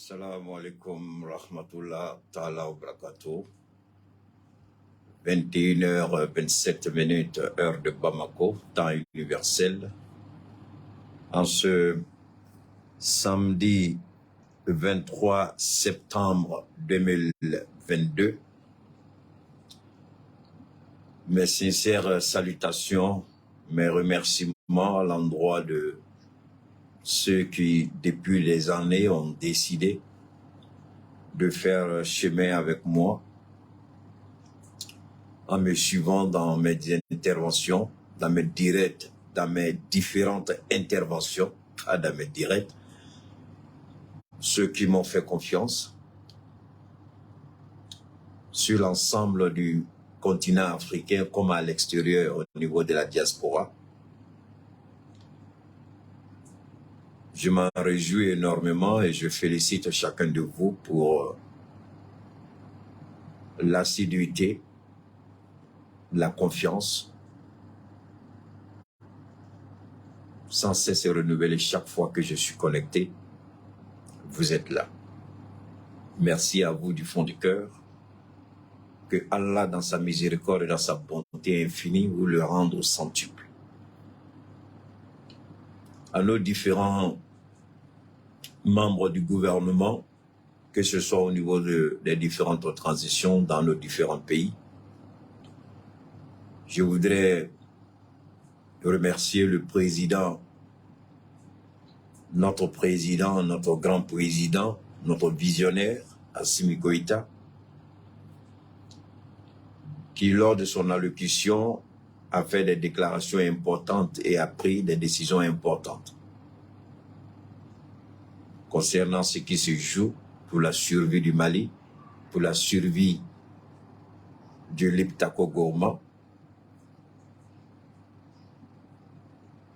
Assalamu alaikum rahmatullah ta'ala wa barakatuh. 21h27, heure de Bamako, temps universel. En ce samedi 23 septembre 2022, mes sincères salutations, mes remerciements à l'endroit de ceux qui, depuis des années, ont décidé de faire chemin avec moi en me suivant dans mes interventions, dans mes directs, dans mes différentes interventions, pas dans mes directs, ceux qui m'ont fait confiance sur l'ensemble du continent africain comme à l'extérieur au niveau de la diaspora. Je m'en réjouis énormément et je félicite chacun de vous pour l'assiduité, la confiance, sans cesse renouvelée chaque fois que je suis connecté. Vous êtes là. Merci à vous du fond du cœur. Que Allah, dans sa miséricorde et dans sa bonté infinie, vous le rende au centuple. À nos différents membres du gouvernement, que ce soit au niveau des différentes transitions dans nos différents pays, je voudrais remercier le président, notre grand président, notre visionnaire, Assimi Goïta, qui, lors de son allocution, a fait des déclarations importantes et a pris des décisions importantes concernant ce qui se joue pour la survie du Mali, pour la survie du Liptako Gourma.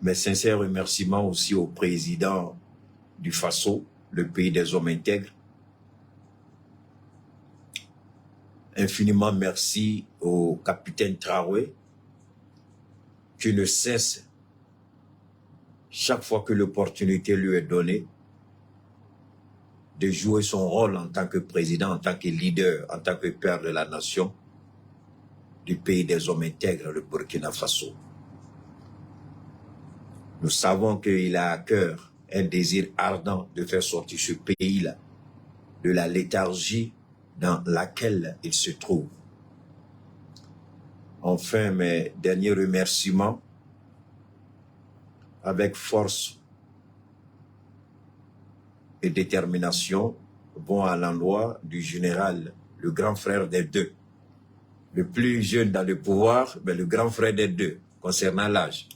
Mes sincères remerciements aussi au président du Faso, le pays des hommes intègres. Infiniment merci au capitaine Traoré, qui ne cesse, chaque fois que l'opportunité lui est donnée, de jouer son rôle en tant que président, en tant que leader, en tant que père de la nation, du pays des hommes intègres, le Burkina Faso. Nous savons qu'il a à cœur un désir ardent de faire sortir ce pays-là de la léthargie dans laquelle il se trouve. Enfin, mes derniers remerciements, avec force et détermination, vont à l'endroit du général, le grand frère des deux. Le plus jeune dans le pouvoir, mais le grand frère des deux, concernant l'âge.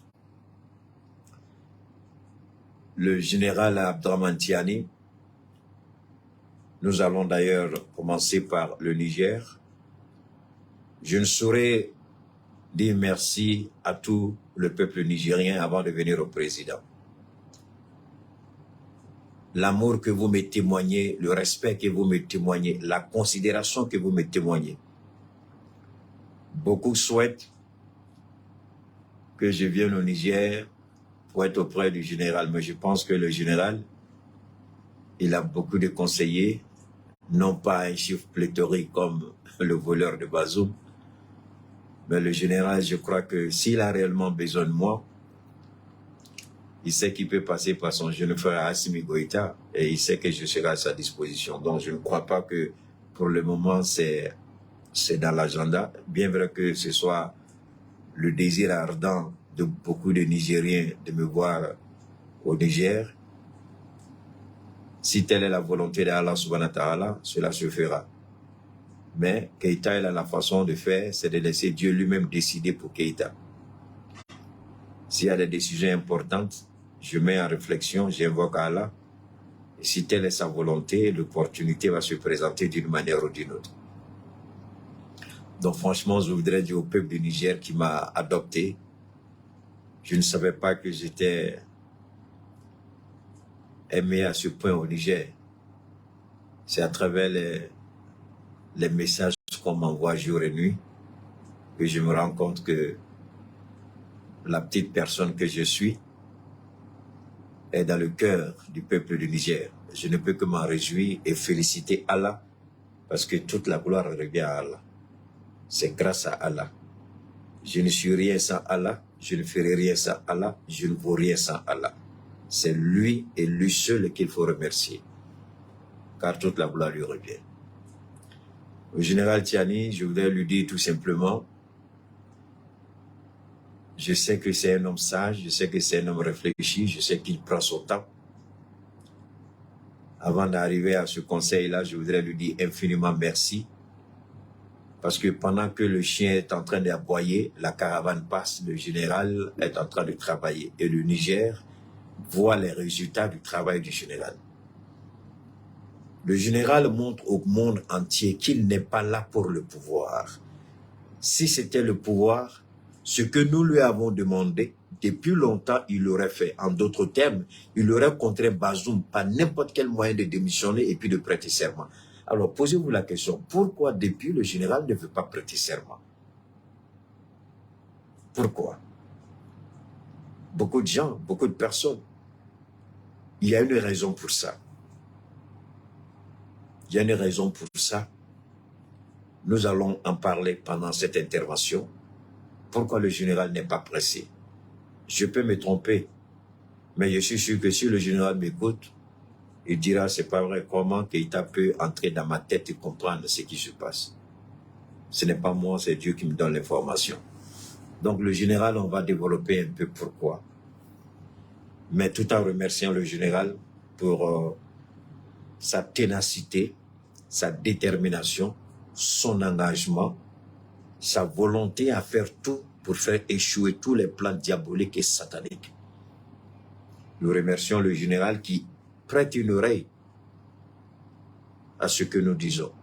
Le général Abdraman Tiani. Nous allons d'ailleurs commencer par le Niger. Je ne saurais dire merci à tout le peuple nigérien avant de venir au président. L'amour que vous me témoignez, le respect que vous me témoignez, la considération que vous me témoignez. Beaucoup souhaitent que je vienne au Niger pour être auprès du général, mais je pense que le général, il a beaucoup de conseillers, non pas un chiffre pléthorique comme le voleur de Bazoum, mais le général, je crois que s'il a réellement besoin de moi, il sait qu'il peut passer par son jeune frère Assimi Goïta et il sait que je serai à sa disposition. Donc je ne crois pas que pour le moment c'est dans l'agenda, bien vrai que ce soit le désir ardent de beaucoup de Nigériens de me voir au Niger. Si telle est la volonté d'Allah subhanahu wa ta'ala, cela se fera. Mais Keïta, il a la façon de faire, c'est de laisser Dieu lui-même décider pour Keïta. S'il y a des décisions importantes, je mets en réflexion, j'invoque Allah. Et si telle est sa volonté, l'opportunité va se présenter d'une manière ou d'une autre. Donc franchement, je voudrais dire au peuple du Niger qui m'a adopté, je ne savais pas que j'étais aimé à ce point au Niger. C'est à travers les messages qu'on m'envoie jour et nuit que je me rends compte que la petite personne que je suis est dans le cœur du peuple du Niger. Je ne peux que m'en réjouir et féliciter Allah parce que toute la gloire revient à Allah. C'est grâce à Allah. Je ne suis rien sans Allah, je ne ferai rien sans Allah, je ne vaux rien sans Allah. C'est lui et lui seul qu'il faut remercier, car toute la gloire lui revient. Au général Tiani, je voudrais lui dire tout simplement, je sais que c'est un homme sage, je sais que c'est un homme réfléchi, je sais qu'il prend son temps. Avant d'arriver à ce conseil-là, je voudrais lui dire infiniment merci. Parce que pendant que le chien est en train d'aboyer, la caravane passe, le général est en train de travailler. Et le Niger voit les résultats du travail du général. Le général montre au monde entier qu'il n'est pas là pour le pouvoir. Si c'était le pouvoir, ce que nous lui avons demandé, depuis longtemps, il l'aurait fait. En d'autres termes, il aurait contraint Bazoum par n'importe quel moyen de démissionner et puis de prêter serment. Alors, posez-vous la question, pourquoi depuis le général ne veut pas prêter serment? Pourquoi? Beaucoup de gens, beaucoup de personnes, il y a une raison pour ça. Il y a une raison pour ça. Nous allons en parler pendant cette intervention. Pourquoi le général n'est pas pressé? Je peux me tromper, mais je suis sûr que si le général m'écoute, il dira, c'est pas vrai, comment Keïta peut entrer dans ma tête et comprendre ce qui se passe. Ce n'est pas moi, c'est Dieu qui me donne l'information. Donc le général, on va développer un peu pourquoi. Mais tout en remerciant le général pour sa ténacité, sa détermination, son engagement, sa volonté à faire tout pour faire échouer tous les plans diaboliques et sataniques. Nous remercions le général qui prête une oreille à ce que nous disons.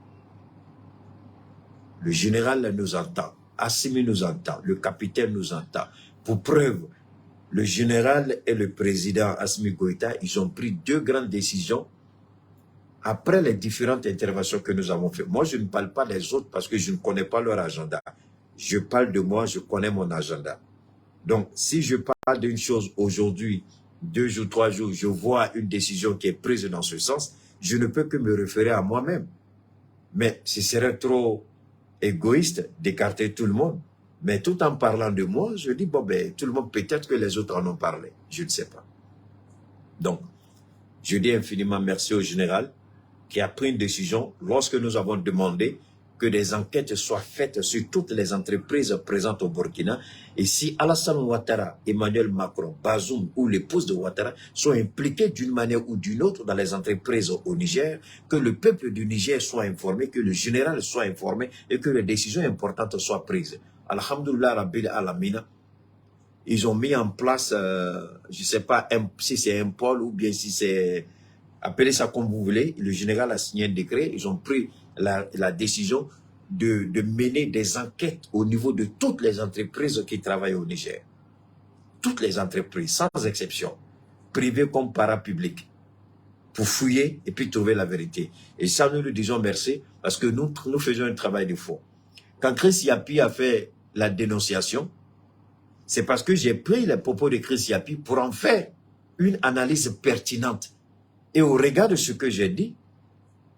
Le général nous entend, Assimi nous entend, le capitaine nous entend. Pour preuve, le général et le président Assimi Goïta, ils ont pris deux grandes décisions après les différentes interventions que nous avons faites. Moi, je ne parle pas des autres parce que je ne connais pas leur agenda. Je parle de moi, je connais mon agenda. Donc, si je parle d'une chose aujourd'hui, 2 jours, 3 jours, je vois une décision qui est prise dans ce sens, je ne peux que me référer à moi-même. Mais ce serait trop égoïste d'écarter tout le monde. Mais tout en parlant de moi, je dis, bon, ben, tout le monde, peut-être que les autres en ont parlé. Je ne sais pas. Donc, je dis infiniment merci au général qui a pris une décision lorsque nous avons demandé que des enquêtes soient faites sur toutes les entreprises présentes au Burkina. Et si Alassane Ouattara, Emmanuel Macron, Bazoum ou l'épouse de Ouattara sont impliqués d'une manière ou d'une autre dans les entreprises au Niger, que le peuple du Niger soit informé, que le général soit informé et que les décisions importantes soient prises. Alhamdulillah Rabbil Alamina, ils ont mis en place, je ne sais pas si c'est un pôle ou bien si c'est... Appelez ça comme vous voulez, le général a signé un décret, ils ont pris la décision de mener des enquêtes au niveau de toutes les entreprises qui travaillent au Niger. Toutes les entreprises, sans exception, privées comme parapubliques, pour fouiller et puis trouver la vérité. Et ça, nous lui disons merci, parce que nous faisons un travail de fond. Quand Chris Yapi a fait la dénonciation, c'est parce que j'ai pris les propos de Chris Yapi pour en faire une analyse pertinente. Et au regard de ce que j'ai dit,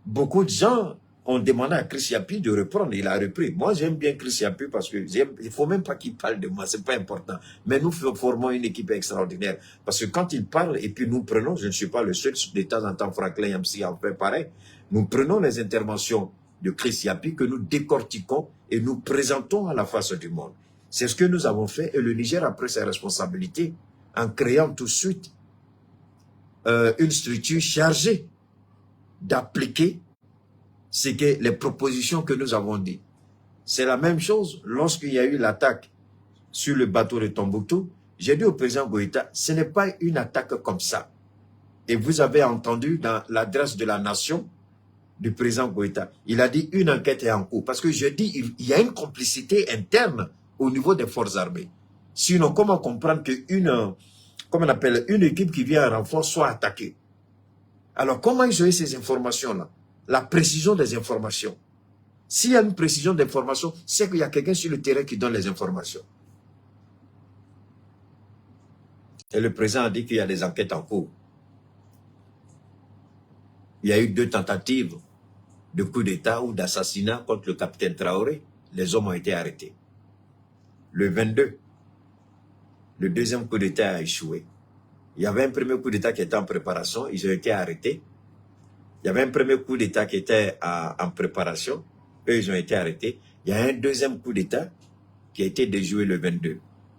beaucoup de gens ont demandé à Chris Yapi de reprendre. Il a repris. Moi, j'aime bien Chris Yapi parce que il ne faut même pas qu'il parle de moi. C'est pas important. Mais nous formons une équipe extraordinaire. Parce que quand il parle et puis nous prenons, je ne suis pas le seul, de temps en temps, Franklin Yamsi en fait pareil. Nous prenons les interventions de Chris Yapi que nous décortiquons et nous présentons à la face du monde. C'est ce que nous avons fait et le Niger a pris ses responsabilités en créant tout de suite une structure chargée d'appliquer les propositions que nous avons dites. C'est la même chose lorsqu'il y a eu l'attaque sur le bateau de Tombouctou. J'ai dit au président Goïta, ce n'est pas une attaque comme ça. Et vous avez entendu dans l'adresse de la nation du président Goïta, il a dit une enquête est en cours. Parce que je dis, il y a une complicité interne au niveau des forces armées. Sinon, comment comprendre qu'une une équipe qui vient en renfort soit attaquée? Alors, comment ils ont eu ces informations-là? La précision des informations. S'il y a une précision d'information, c'est qu'il y a quelqu'un sur le terrain qui donne les informations. Et le président a dit qu'il y a des enquêtes en cours. Il y a eu 2 tentatives de coup d'État ou d'assassinat contre le capitaine Traoré. Les hommes ont été arrêtés. Le 22, le 2e coup d'État a échoué. Il y avait un premier coup d'État qui était en préparation, ils ont été arrêtés. Il y avait un premier coup d'État qui était en préparation, eux ils ont été arrêtés. Il y a un 2e coup d'État qui a été déjoué le 22.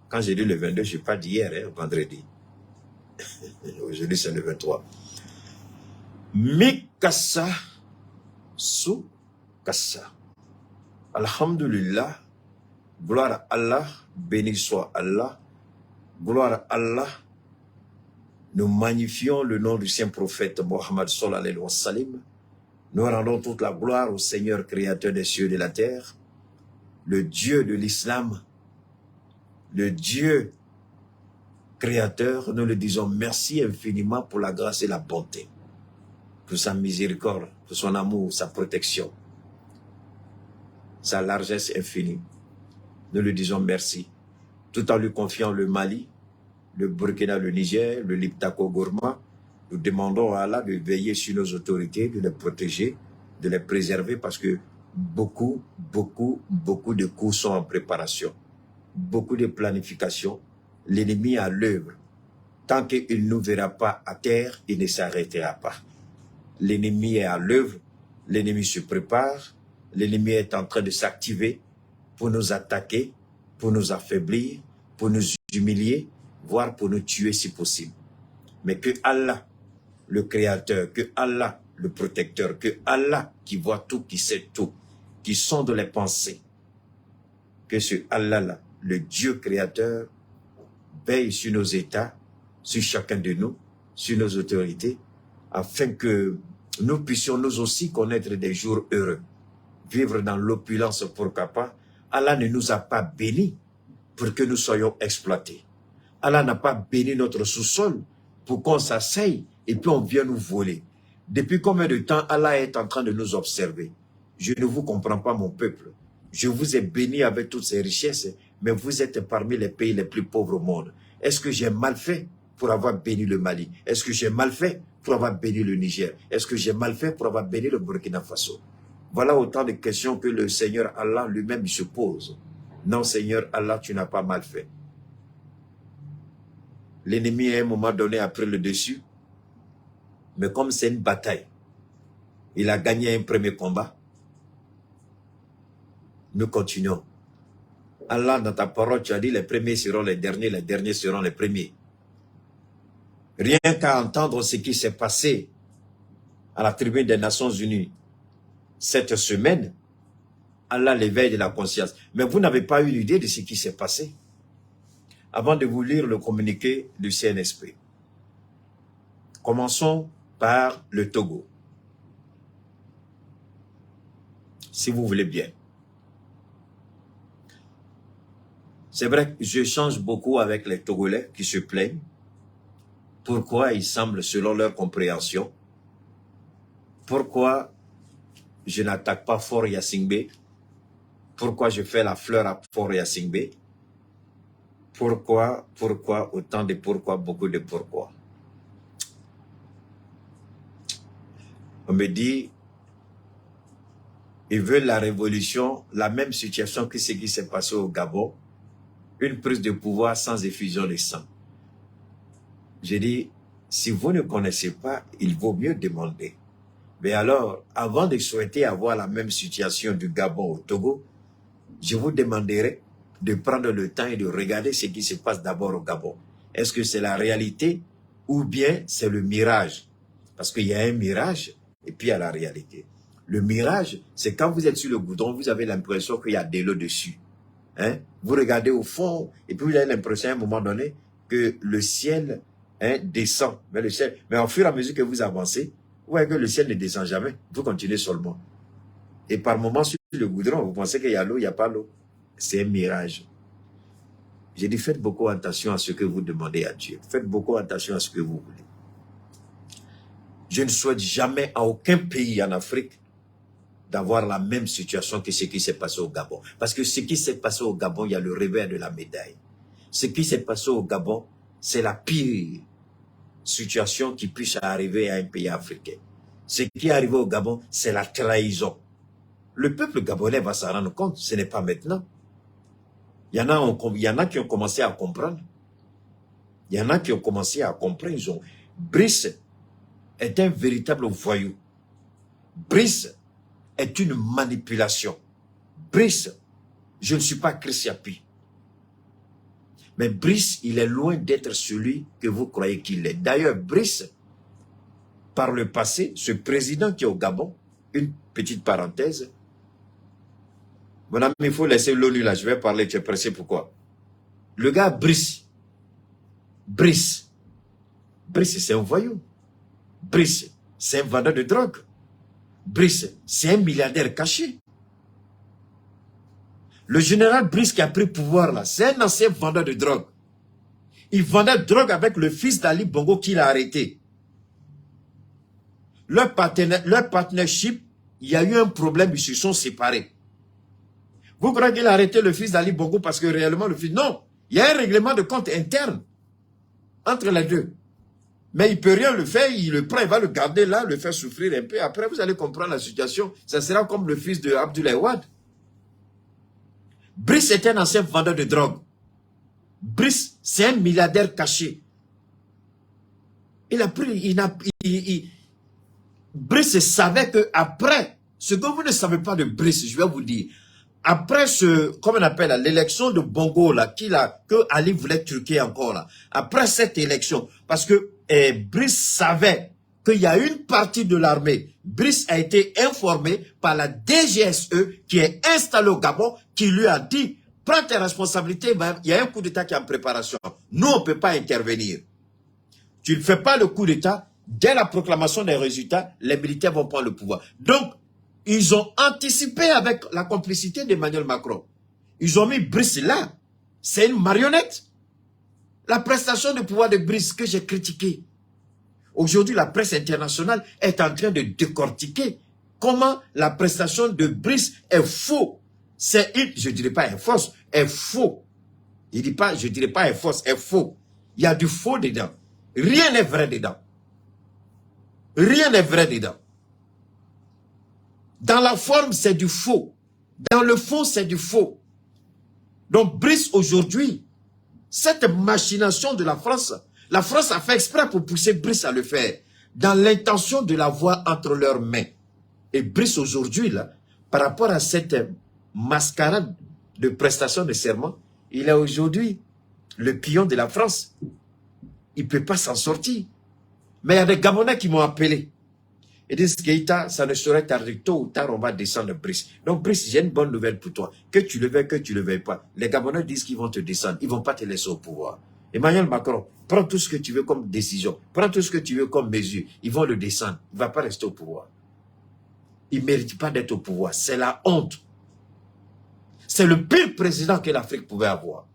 Quand j'ai dit le 22, je ne pas d'hier, hein, vendredi. Aujourd'hui c'est le 23. Mikasa Su Kassa. Alhamdulillah, gloire à Allah, béni soit Allah, gloire à Allah. Nous magnifions le nom du saint prophète Mohammed sallallahu alayhi wa sallam. Nous rendons toute la gloire au Seigneur créateur des cieux et de la terre, le Dieu de l'islam, le Dieu créateur. Nous le disons merci infiniment pour la grâce et la bonté, pour sa miséricorde, pour son amour, sa protection, sa largesse infinie. Nous lui disons merci, tout en lui confiant le Mali, le Burkina, le Niger, le Liptako Gourma. Nous demandons à Allah de veiller sur nos autorités, de les protéger, de les préserver, parce que beaucoup de coups sont en préparation. Beaucoup de planification. L'ennemi est à l'œuvre. Tant qu'il ne nous verra pas à terre, il ne s'arrêtera pas. L'ennemi est à l'œuvre, l'ennemi se prépare, l'ennemi est en train de s'activer pour nous attaquer, pour nous affaiblir, pour nous humilier, voire pour nous tuer si possible. Mais que Allah, le Créateur, que Allah, le Protecteur, que Allah qui voit tout, qui sait tout, qui sonde les pensées, que ce Allah-là, le Dieu Créateur, veille sur nos États, sur chacun de nous, sur nos autorités, afin que nous puissions nous aussi connaître des jours heureux, vivre dans l'opulence pourquoi pas. Allah ne nous a pas bénis pour que nous soyons exploités. Allah n'a pas béni notre sous-sol pour qu'on s'asseye et puis on vient nous voler. Depuis combien de temps Allah est en train de nous observer? Je ne vous comprends pas, mon peuple. Je vous ai béni avec toutes ces richesses, mais vous êtes parmi les pays les plus pauvres au monde. Est-ce que j'ai mal fait pour avoir béni le Mali? Est-ce que j'ai mal fait pour avoir béni le Niger? Est-ce que j'ai mal fait pour avoir béni le Burkina Faso? Voilà autant de questions que le Seigneur Allah lui-même se pose. Non, Seigneur Allah, tu n'as pas mal fait. L'ennemi à un moment donné a pris le dessus. Mais comme c'est une bataille, il a gagné un premier combat. Nous continuons. Allah, dans ta parole, tu as dit les premiers seront les derniers seront les premiers. Rien qu'à entendre ce qui s'est passé à la tribune des Nations Unies cette semaine, Allah l'éveille de la conscience. Mais vous n'avez pas eu l'idée de ce qui s'est passé. Avant de vous lire le communiqué du CNSP, commençons par le Togo. Si vous voulez bien. C'est vrai que je change beaucoup avec les Togolais qui se plaignent. Pourquoi ils semblent, selon leur compréhension, pourquoi je n'attaque pas Fort Yassingbe, pourquoi je fais la fleur à Fort Yassingbe, pourquoi, autant de pourquoi, beaucoup de pourquoi. On me dit, ils veulent la révolution, la même situation que ce qui s'est passé au Gabon, une prise de pouvoir sans effusion de sang. J'ai dit, si vous ne connaissez pas, il vaut mieux demander. Mais alors, avant de souhaiter avoir la même situation du Gabon au Togo, je vous demanderai de prendre le temps et de regarder ce qui se passe d'abord au Gabon. Est-ce que c'est la réalité ou bien c'est le mirage? Parce qu'il y a un mirage et puis il y a la réalité. Le mirage, c'est quand vous êtes sur le goudron, vous avez l'impression qu'il y a de l'eau dessus. Hein? Vous regardez au fond et puis vous avez l'impression à un moment donné que le ciel descend. Mais au fur et à mesure que vous avancez, vous voyez que le ciel ne descend jamais. Vous continuez seulement. Et par moments, sur le goudron, vous pensez qu'il y a l'eau, il n'y a pas l'eau. C'est un mirage. J'ai dit, faites beaucoup attention à ce que vous demandez à Dieu. Faites beaucoup attention à ce que vous voulez. Je ne souhaite jamais à aucun pays en Afrique d'avoir la même situation que ce qui s'est passé au Gabon. Parce que ce qui s'est passé au Gabon, il y a le revers de la médaille. Ce qui s'est passé au Gabon, c'est la pire situation qui puisse arriver à un pays africain. Ce qui est arrivé au Gabon, c'est la trahison. Le peuple gabonais va s'en rendre compte, ce n'est pas maintenant. Il y en a qui ont commencé à comprendre. Il y en a qui ont commencé à comprendre. Brice est un véritable voyou. Brice est une manipulation. Brice, je ne suis pas Chris Yapi. Mais Brice, il est loin d'être celui que vous croyez qu'il est. D'ailleurs, Brice, par le passé, ce président qui est au Gabon, une petite parenthèse, mon ami, il faut laisser l'ONU là, je vais parler, tu es pressé, pourquoi? Le gars Brice, c'est un voyou. Brice, c'est un vendeur de drogue. Brice, c'est un milliardaire caché. Le général Brice qui a pris pouvoir là, c'est un ancien vendeur de drogue. Il vendait de drogue avec le fils d'Ali Bongo qu'il a arrêté. Leur partnership, il y a eu un problème, ils se sont séparés. Vous croyez qu'il a arrêté le fils d'Ali Bongo parce que réellement le fils... Non, il y a un règlement de compte interne entre les deux. Mais il ne peut rien le faire, il le prend, il va le garder là, le faire souffrir un peu. Après, vous allez comprendre la situation. Ça sera comme le fils de Abdoulaye Wade. Brice est un ancien vendeur de drogue. Brice, c'est un milliardaire caché. Il a pris, Brice savait que après, ce que vous ne savez pas de Brice, je vais vous dire, après comment on appelle l'élection de Bongo là, que Ali voulait truquer encore là, après cette élection, parce que Brice savait qu'il y a une partie de l'armée, Brice a été informé par la DGSE qui est installée au Gabon, qui lui a dit, prends tes responsabilités, il y a un coup d'État qui est en préparation. Nous, on ne peut pas intervenir. Tu ne fais pas le coup d'État, dès la proclamation des résultats, les militaires vont prendre le pouvoir. Donc, ils ont anticipé avec la complicité d'Emmanuel Macron. Ils ont mis Brice là. C'est une marionnette. La prestation de pouvoir de Brice que j'ai critiquée. Aujourd'hui, la presse internationale est en train de décortiquer comment la prestation de Brice est faux. C'est je ne dirais pas est fausse, est faux. Je ne dirais pas est fausse, est faux. Il y a du faux dedans. Rien n'est vrai dedans. Rien n'est vrai dedans. Dans la forme, c'est du faux. Dans le fond, c'est du faux. Donc, Brice, aujourd'hui, cette machination de la France a fait exprès pour pousser Brice à le faire, dans l'intention de l'avoir entre leurs mains. Et Brice, aujourd'hui, là, par rapport à cette mascarade de prestation de serment, il est aujourd'hui le pion de la France. Il ne peut pas s'en sortir. Mais il y a des Gabonais qui m'ont appelé. Ils disent, Keïta, ça ne saurait tarder, tôt ou tard, on va descendre Brice. Donc, Brice, j'ai une bonne nouvelle pour toi. Que tu le veuilles, que tu le veuilles pas. Les Gabonais disent qu'ils vont te descendre. Ils ne vont pas te laisser au pouvoir. Emmanuel Macron, prends tout ce que tu veux comme décision. Prends tout ce que tu veux comme mesure. Ils vont le descendre. Il ne va pas rester au pouvoir. Il ne mérite pas d'être au pouvoir. C'est la honte. C'est le pire président que l'Afrique pouvait avoir.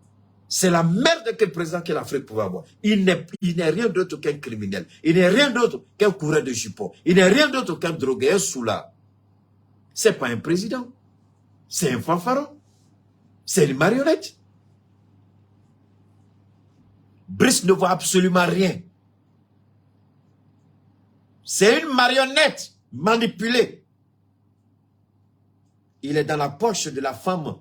C'est la merde que le président que l'Afrique pouvait avoir. Il n'est rien d'autre qu'un criminel. Il n'est rien d'autre qu'un coureur de jupons. Il n'est rien d'autre qu'un drogué, un soulard. C'est pas un président. C'est un fanfaron. C'est une marionnette. Brice ne voit absolument rien. C'est une marionnette manipulée. Il est dans la poche de la femme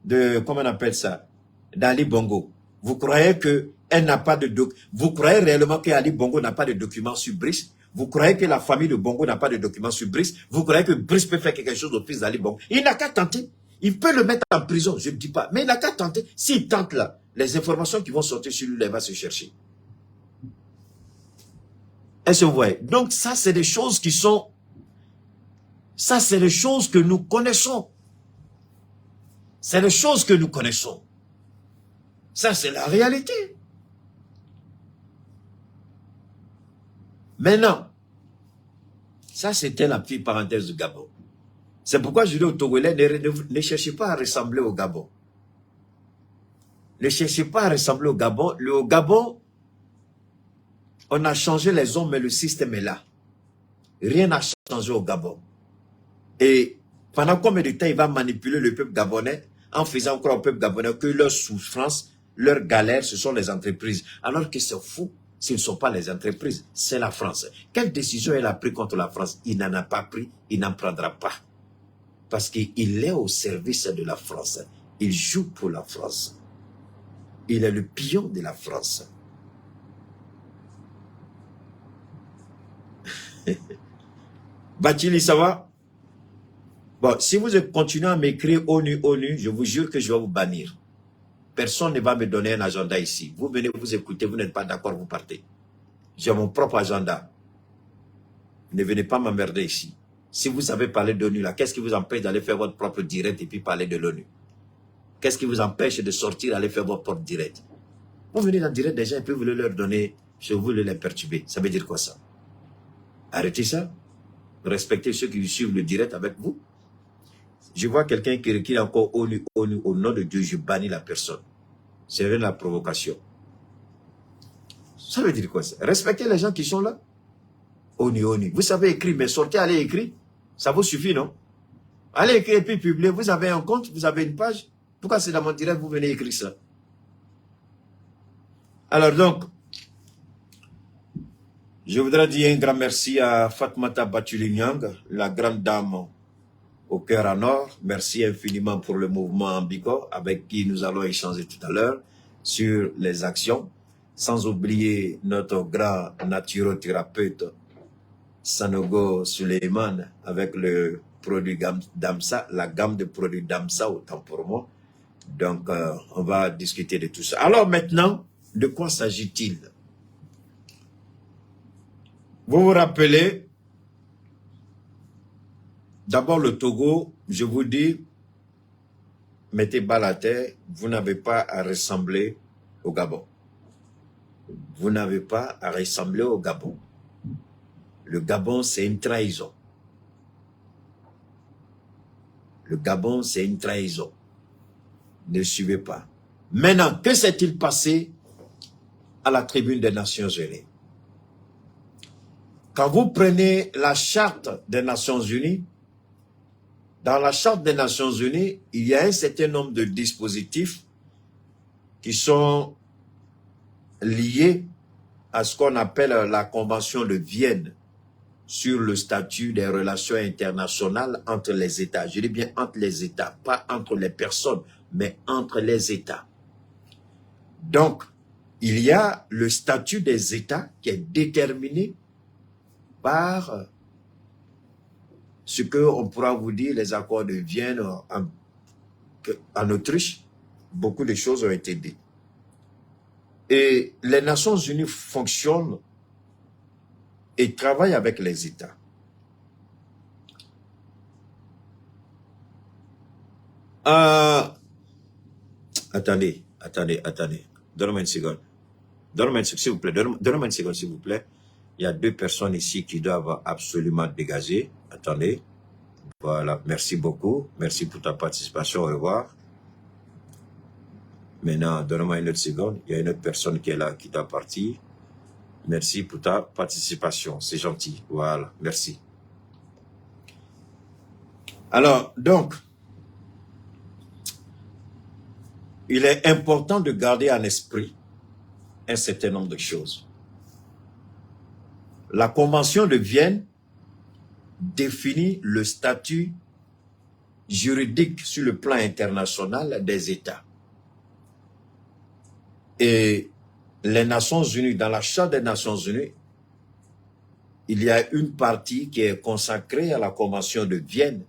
de, comment on appelle ça, d'Ali Bongo. Vous croyez qu'elle n'a pas de vous croyez réellement qu'Ali Bongo n'a pas de documents sur Brice? Vous croyez que la famille de Bongo n'a pas de documents sur Brice? Vous croyez que Brice peut faire quelque chose au fils d'Ali Bongo? Il n'a qu'à tenter. Il peut le mettre en prison, je ne dis pas. Mais il n'a qu'à tenter. S'il tente là, les informations qui vont sortir sur lui, il va se chercher. Est-ce que vous voyez? Donc ça, c'est des choses qui sont... Ça, c'est des choses que nous connaissons. C'est des choses que nous connaissons. Ça, c'est la réalité. Maintenant, ça, c'était la petite parenthèse du Gabon. C'est pourquoi je dis aux Togolais, ne cherchez pas à ressembler au Gabon. Ne cherchez pas à ressembler au Gabon. Au Gabon, on a changé les hommes, mais le système est là. Rien n'a changé au Gabon. Et pendant combien de temps il va manipuler le peuple gabonais en faisant croire au peuple gabonais que leur souffrance leur galère, ce sont les entreprises. Alors que c'est fou, ce ne sont pas les entreprises, c'est la France. Quelle décision elle a prise contre la France? Il n'en a pas pris, il n'en prendra pas. Parce qu'il est au service de la France. Il joue pour la France. Il est le pion de la France. Bathily, ça va? Bon, si vous continuez à m'écrire ONU, ONU, je vous jure que je vais vous bannir. Personne ne va me donner un agenda ici. Vous venez vous écouter, vous n'êtes pas d'accord, vous partez. J'ai mon propre agenda. Ne venez pas m'emmerder ici. Si vous savez parler d'ONU, là, qu'est-ce qui vous empêche d'aller faire votre propre direct et puis parler de l'ONU? Qu'est-ce qui vous empêche de sortir, aller faire votre propre direct? Vous venez dans le direct des gens et puis vous voulez leur donner, je voulais les perturber. Ça veut dire quoi ça? Arrêtez ça. Respectez ceux qui suivent le direct avec vous. Je vois quelqu'un qui requiert encore ONU, ONU, au nom de Dieu, je bannis la personne. C'est rien de la provocation. Ça veut dire quoi ça? Respectez les gens qui sont là. ONU, ONU. Vous savez écrire, mais sortez, allez écrire. Ça vous suffit, non? Allez écrire et puis publier. Vous avez un compte, vous avez une page. Pourquoi c'est dans mon direct, vous venez écrire ça? Alors donc, je voudrais dire un grand merci à Fatmata Bathily-Nyang, la grande dame au cœur en or. Merci infiniment pour le mouvement Ambico, avec qui nous allons échanger tout à l'heure sur les actions. Sans oublier notre grand naturothérapeute Sanogo Suleiman avec le produit Damsa, la gamme de produits Damsa, autant pour moi. Donc, on va discuter de tout ça. Alors maintenant, de quoi s'agit-il? Vous vous rappelez, d'abord le Togo, je vous dis, mettez bas à terre, vous n'avez pas à ressembler au Gabon. Vous n'avez pas à ressembler au Gabon. Le Gabon, c'est une trahison. Le Gabon, c'est une trahison. Ne suivez pas. Maintenant, que s'est-il passé à la tribune des Nations Unies? Quand vous prenez la charte des Nations Unies, dans la charte des Nations Unies, il y a un certain nombre de dispositifs qui sont liés à ce qu'on appelle la Convention de Vienne sur le statut des relations internationales entre les États. Je dis bien entre les États, pas entre les personnes, mais entre les États. Donc, il y a le statut des États qui est déterminé par ce qu'on pourra vous dire, les accords de Vienne en Autriche. Beaucoup de choses ont été dites. Et les Nations Unies fonctionnent et travaillent avec les États. Attendez. Donnez-moi une seconde. Donnez-moi une seconde, s'il vous plaît. Donnez-moi une seconde, s'il vous plaît. Il y a deux personnes ici qui doivent absolument dégager. Attendez. Voilà. Merci beaucoup. Merci pour ta participation. Au revoir. Maintenant, donne-moi une autre seconde. Il y a une autre personne qui est là, qui doit partir. Merci pour ta participation. C'est gentil. Voilà. Merci. Alors, donc, il est important de garder en esprit un certain nombre de choses. La Convention de Vienne définit le statut juridique sur le plan international des États. Et les Nations Unies, dans la Charte des Nations Unies, il y a une partie qui est consacrée à la Convention de Vienne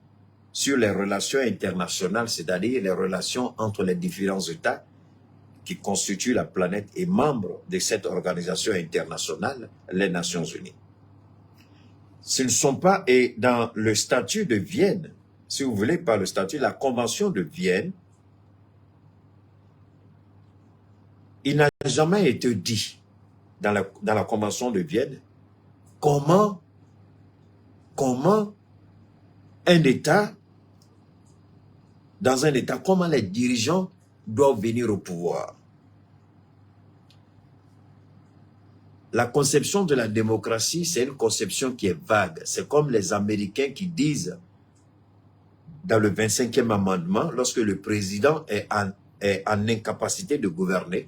sur les relations internationales, c'est-à-dire les relations entre les différents États qui constituent la planète et membres de cette organisation internationale, les Nations Unies. Ce ne sont pas, et dans le statut de Vienne, si vous voulez, par le statut, la Convention de Vienne, il n'a jamais été dit dans la Convention de Vienne comment un État, dans un État, comment les dirigeants doivent venir au pouvoir. La conception de la démocratie, c'est une conception qui est vague. C'est comme les Américains qui disent, dans le 25e amendement, lorsque le président est est en incapacité de gouverner,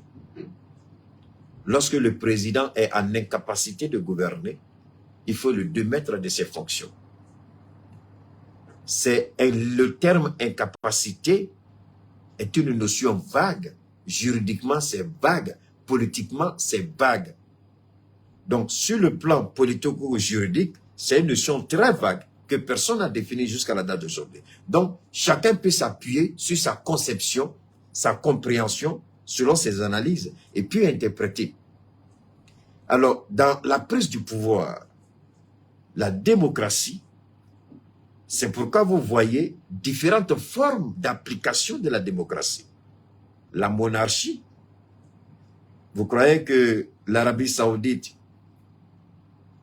lorsque le président est en incapacité de gouverner, il faut le démettre de ses fonctions. Le terme incapacité est une notion vague. Juridiquement, c'est vague. Politiquement, c'est vague. Donc, sur le plan politico-juridique, c'est une notion très vague que personne n'a définie jusqu'à la date d'aujourd'hui. Donc, chacun peut s'appuyer sur sa conception, sa compréhension, selon ses analyses, et puis interpréter. Alors, dans la prise du pouvoir, la démocratie, c'est pourquoi vous voyez différentes formes d'application de la démocratie. La monarchie. Vous croyez que l'Arabie Saoudite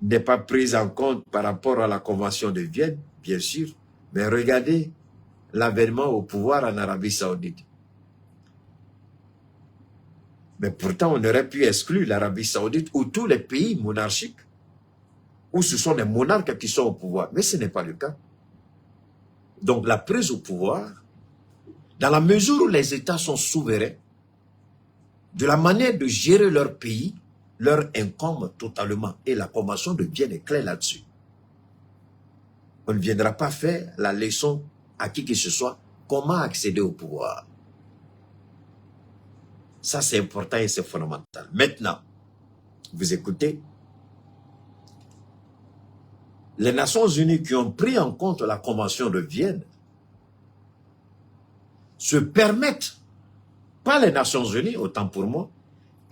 n'est pas prise en compte par rapport à la Convention de Vienne? Bien sûr. Mais regardez l'avènement au pouvoir en Arabie Saoudite. Mais pourtant, on aurait pu exclure l'Arabie Saoudite ou tous les pays monarchiques où ce sont des monarques qui sont au pouvoir. Mais ce n'est pas le cas. Donc, la prise au pouvoir, dans la mesure où les États sont souverains, de la manière de gérer leur pays, leur incombe totalement. Et la Convention de Vienne est claire là-dessus. On ne viendra pas faire la leçon à qui que ce soit comment accéder au pouvoir. Ça, c'est important et c'est fondamental. Maintenant, vous écoutez, les Nations Unies qui ont pris en compte la Convention de Vienne se permettent, pas les Nations Unies, autant pour moi,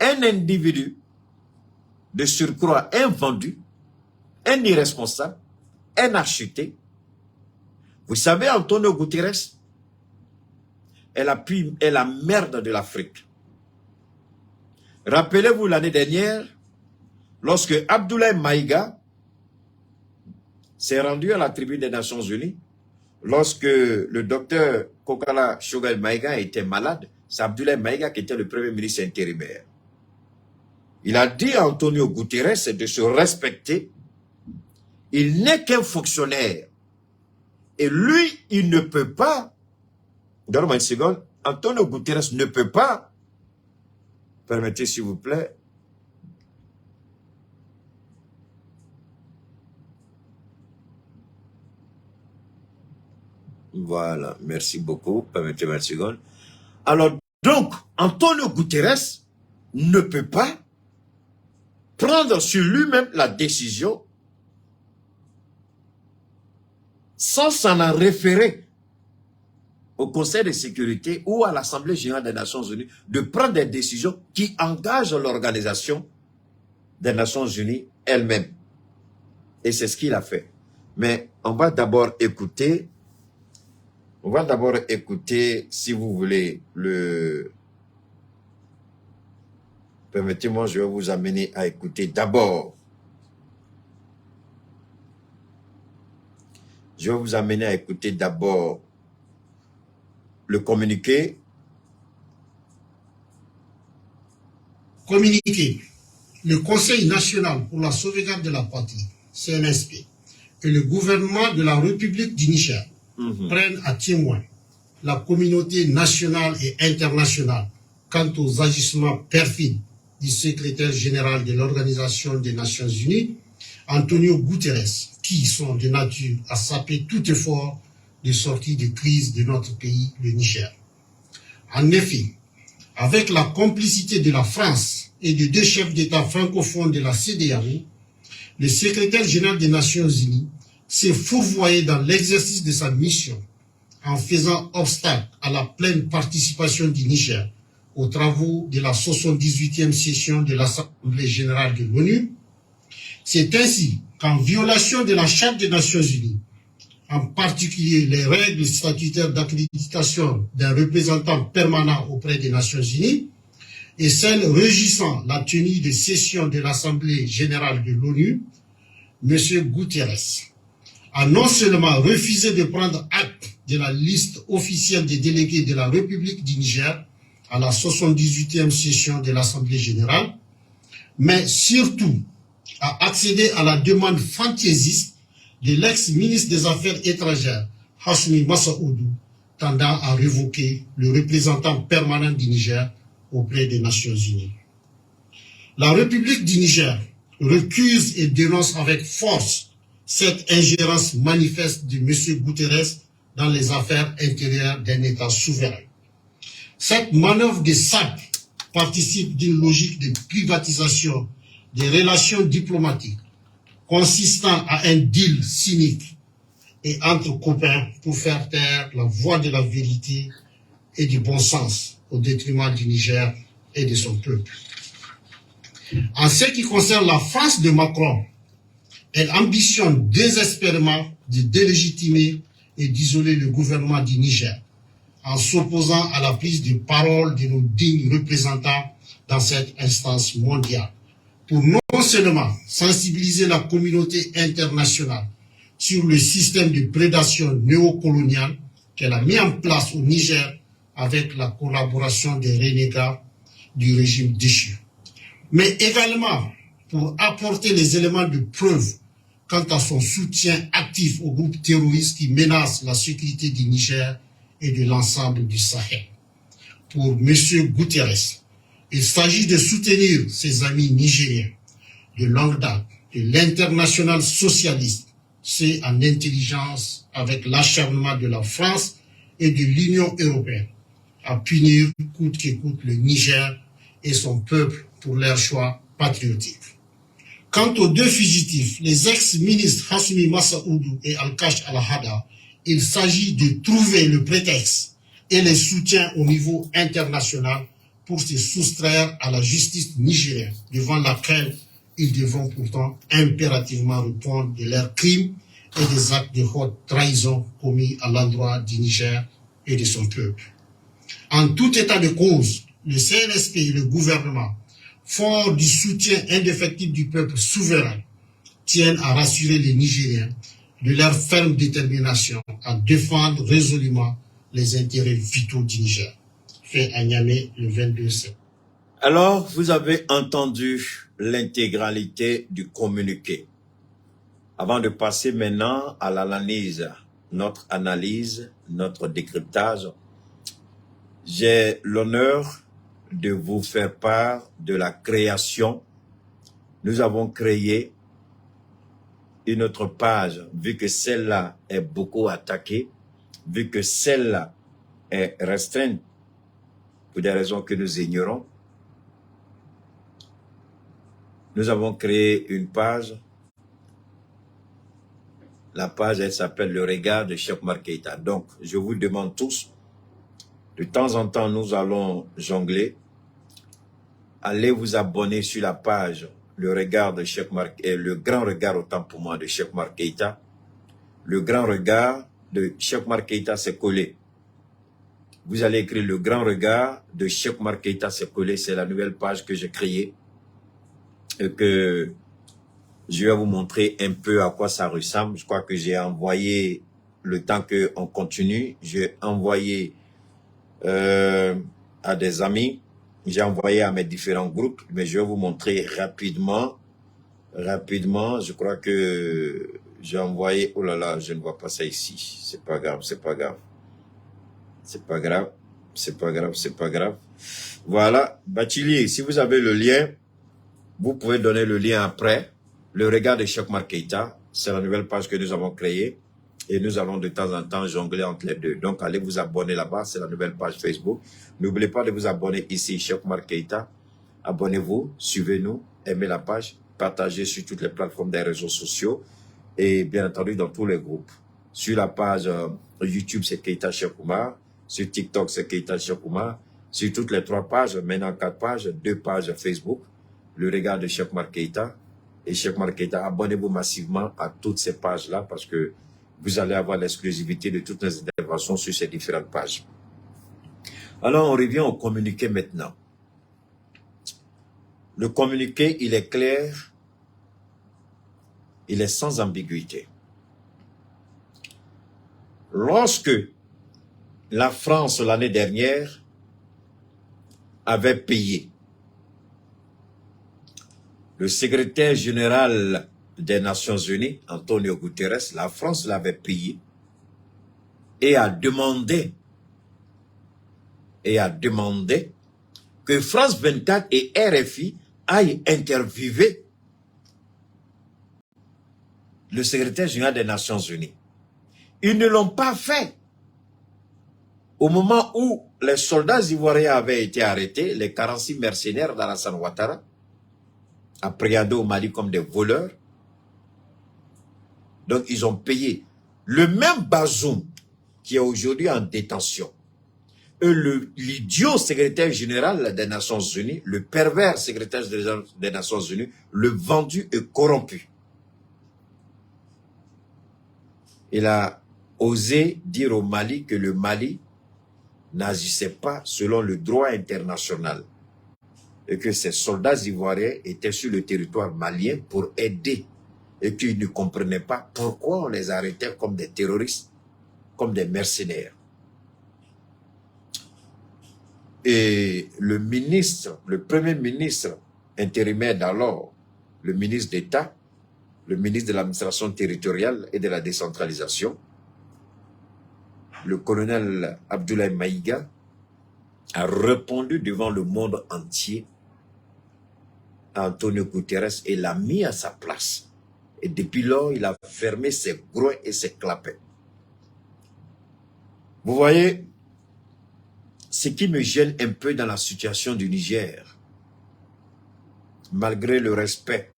un individu de surcroît invendu, un irresponsable, un architecte. Vous savez, Antonio Guterres est la merde de l'Afrique. Rappelez-vous l'année dernière, lorsque Abdoulaye Maïga s'est rendu à la tribune des Nations Unies, lorsque le docteur Kokala Shogai Maïga était malade, c'est Abdoulaye Maïga qui était le premier ministre intérimaire. Il a dit à Antonio Guterres de se respecter. Il n'est qu'un fonctionnaire. Et lui, il ne peut pas, donne-moi une seconde, Antonio Guterres ne peut pas, permettez s'il vous plaît, voilà, merci beaucoup, permettez-moi une seconde. Alors, donc, Antonio Guterres ne peut pas prendre sur lui-même la décision sans s'en référer au Conseil de sécurité ou à l'Assemblée générale des Nations Unies de prendre des décisions qui engagent l'organisation des Nations Unies elle-même. Et c'est ce qu'il a fait. Mais on va d'abord écouter, si vous voulez, permettez-moi, je vais vous amener à écouter d'abord. Je vais vous amener à écouter d'abord le communiqué. Communiqué. Le Conseil national pour la sauvegarde de la patrie, CNSP, et le gouvernement de la République du Niger prennent à témoin la communauté nationale et internationale quant aux agissements perfides du secrétaire général de l'Organisation des Nations Unies, Antonio Guterres, qui sont de nature à saper tout effort de sortie de crise de notre pays, le Niger. En effet, avec la complicité de la France et de deux chefs d'État francophones de la CEDEAO, le secrétaire général des Nations Unies s'est fourvoyé dans l'exercice de sa mission en faisant obstacle à la pleine participation du Niger aux travaux de la 78e session de l'Assemblée générale de l'ONU. C'est ainsi qu'en violation de la Charte des Nations Unies, en particulier les règles statutaires d'accréditation d'un représentant permanent auprès des Nations Unies et celles régissant la tenue des sessions de l'Assemblée générale de l'ONU, M. Guterres a non seulement refusé de prendre acte de la liste officielle des délégués de la République du Niger à la 78e session de l'Assemblée générale, mais surtout a accédé à la demande fantaisiste de l'ex-ministre des Affaires étrangères, Hashmi Massaoudou, tendant à révoquer le représentant permanent du Niger auprès des Nations Unies. La République du Niger recuse et dénonce avec force cette ingérence manifeste de M. Guterres dans les affaires intérieures d'un État souverain. Cette manœuvre de sac participe d'une logique de privatisation des relations diplomatiques consistant à un deal cynique et entre copains pour faire taire la voix de la vérité et du bon sens au détriment du Niger et de son peuple. En ce qui concerne la France de Macron, elle ambitionne désespérément de délégitimer et d'isoler le gouvernement du Niger en s'opposant à la prise de parole de nos dignes représentants dans cette instance mondiale pour non seulement sensibiliser la communauté internationale sur le système de prédation néocoloniale qu'elle a mis en place au Niger avec la collaboration des renégats du régime déchu, mais également pour apporter les éléments de preuve quant à son soutien actif aux groupes terroristes qui menacent la sécurité du Niger et de l'ensemble du Sahel. Pour M. Guterres, il s'agit de soutenir ses amis nigériens de longue date, de l'international socialiste, c'est en intelligence avec l'acharnement de la France et de l'Union européenne à punir coûte que coûte le Niger et son peuple pour leur choix patriotique. Quant aux deux fugitifs, les ex-ministres Hassoumi Massaoudou et Al-Kash Al-Hada, il s'agit de trouver le prétexte et les soutiens au niveau international pour se soustraire à la justice nigérienne, devant laquelle ils devront pourtant impérativement répondre de leurs crimes et des actes de haute trahison commis à l'endroit du Niger et de son peuple. En tout état de cause, le CNSP et le gouvernement, forts du soutien indéfectible du peuple souverain, tiennent à rassurer les Nigériens de leur ferme détermination à défendre résolument les intérêts vitaux du Niger. Fait à Niamey le 22 septembre. Alors, vous avez entendu l'intégralité du communiqué. Avant de passer maintenant à l'analyse, notre décryptage, j'ai l'honneur de vous faire part de la création. Nous avons créé une autre page, vu que celle-là est beaucoup attaquée, vu que celle-là est restreinte pour des raisons que nous ignorons. Nous avons créé une page. La page, elle s'appelle Le Regard de Cheikh Oumar Keïta. Donc, je vous demande tous, de temps en temps, nous allons jongler. Allez vous abonner sur la page Le Regard de Cheikh Oumar Keïta, le grand regard autant pour moi de Cheikh Oumar Keïta. Le grand regard de Cheikh Oumar Keïta, c'est collé. Vous allez écrire Le grand regard de Cheikh Oumar Keïta, c'est collé. C'est la nouvelle page que j'ai créée et que je vais vous montrer un peu à quoi ça ressemble. Je crois que j'ai envoyé, le temps qu'on continue, j'ai envoyé à des amis, j'ai envoyé à mes différents groupes, mais je vais vous montrer rapidement, je crois que j'ai envoyé, oh là là, je ne vois pas ça ici, c'est pas grave, c'est pas grave, c'est pas grave, c'est pas grave, c'est pas grave. Voilà, Bachili, si vous avez le lien, vous pouvez donner le lien après. Le regard de Cheikh Oumar Keïta, c'est la nouvelle page que nous avons créée et nous allons de temps en temps jongler entre les deux. Donc, allez vous abonner là-bas, c'est la nouvelle page Facebook. N'oubliez pas de vous abonner ici, Cheikh Oumar Keïta. Abonnez-vous, suivez-nous, aimez la page, partagez sur toutes les plateformes des réseaux sociaux et bien entendu dans tous les groupes. Sur la page YouTube, c'est Keïta Cheikh Oumar. Sur TikTok, c'est Keïta Cheikh Oumar. Sur toutes les 3 pages, maintenant 4 pages, 2 pages Facebook, le regard de Cheikh Oumar Keïta. Et Cheikh Oumar Keïta, abonnez-vous massivement à toutes ces pages-là parce que vous allez avoir l'exclusivité de toutes nos interventions sur ces différentes pages. Alors, on revient au communiqué maintenant. Le communiqué, il est clair, il est sans ambiguïté. Lorsque la France, l'année dernière, avait payé le secrétaire général des Nations Unies, Antonio Guterres, la France l'avait payé et a demandé et a demandé que France 24 et RFI aillent interviewer le secrétaire général des Nations Unies. Ils ne l'ont pas fait. Au moment où les soldats ivoiriens avaient été arrêtés, les 46 mercenaires d'Alassane Ouattara, appréhendés au Mali comme des voleurs, donc ils ont payé. Le même Bazoum qui est aujourd'hui en détention, et l'idiot secrétaire général des Nations Unies, le pervers secrétaire des Nations Unies, le vendu et corrompu. Il a osé dire au Mali que le Mali n'agissait pas selon le droit international et que ces soldats ivoiriens étaient sur le territoire malien pour aider et qu'ils ne comprenaient pas pourquoi on les arrêtait comme des terroristes, comme des mercenaires. Et le ministre, le premier ministre intérimaire d'alors, le ministre d'État, le ministre de l'administration territoriale et de la décentralisation, le colonel Abdoulaye Maïga, a répondu devant le monde entier à Antonio Guterres et l'a mis à sa place. Et depuis lors, il a fermé ses groins et ses clapets. Vous voyez, ce qui me gêne un peu dans la situation du Niger, malgré le respect,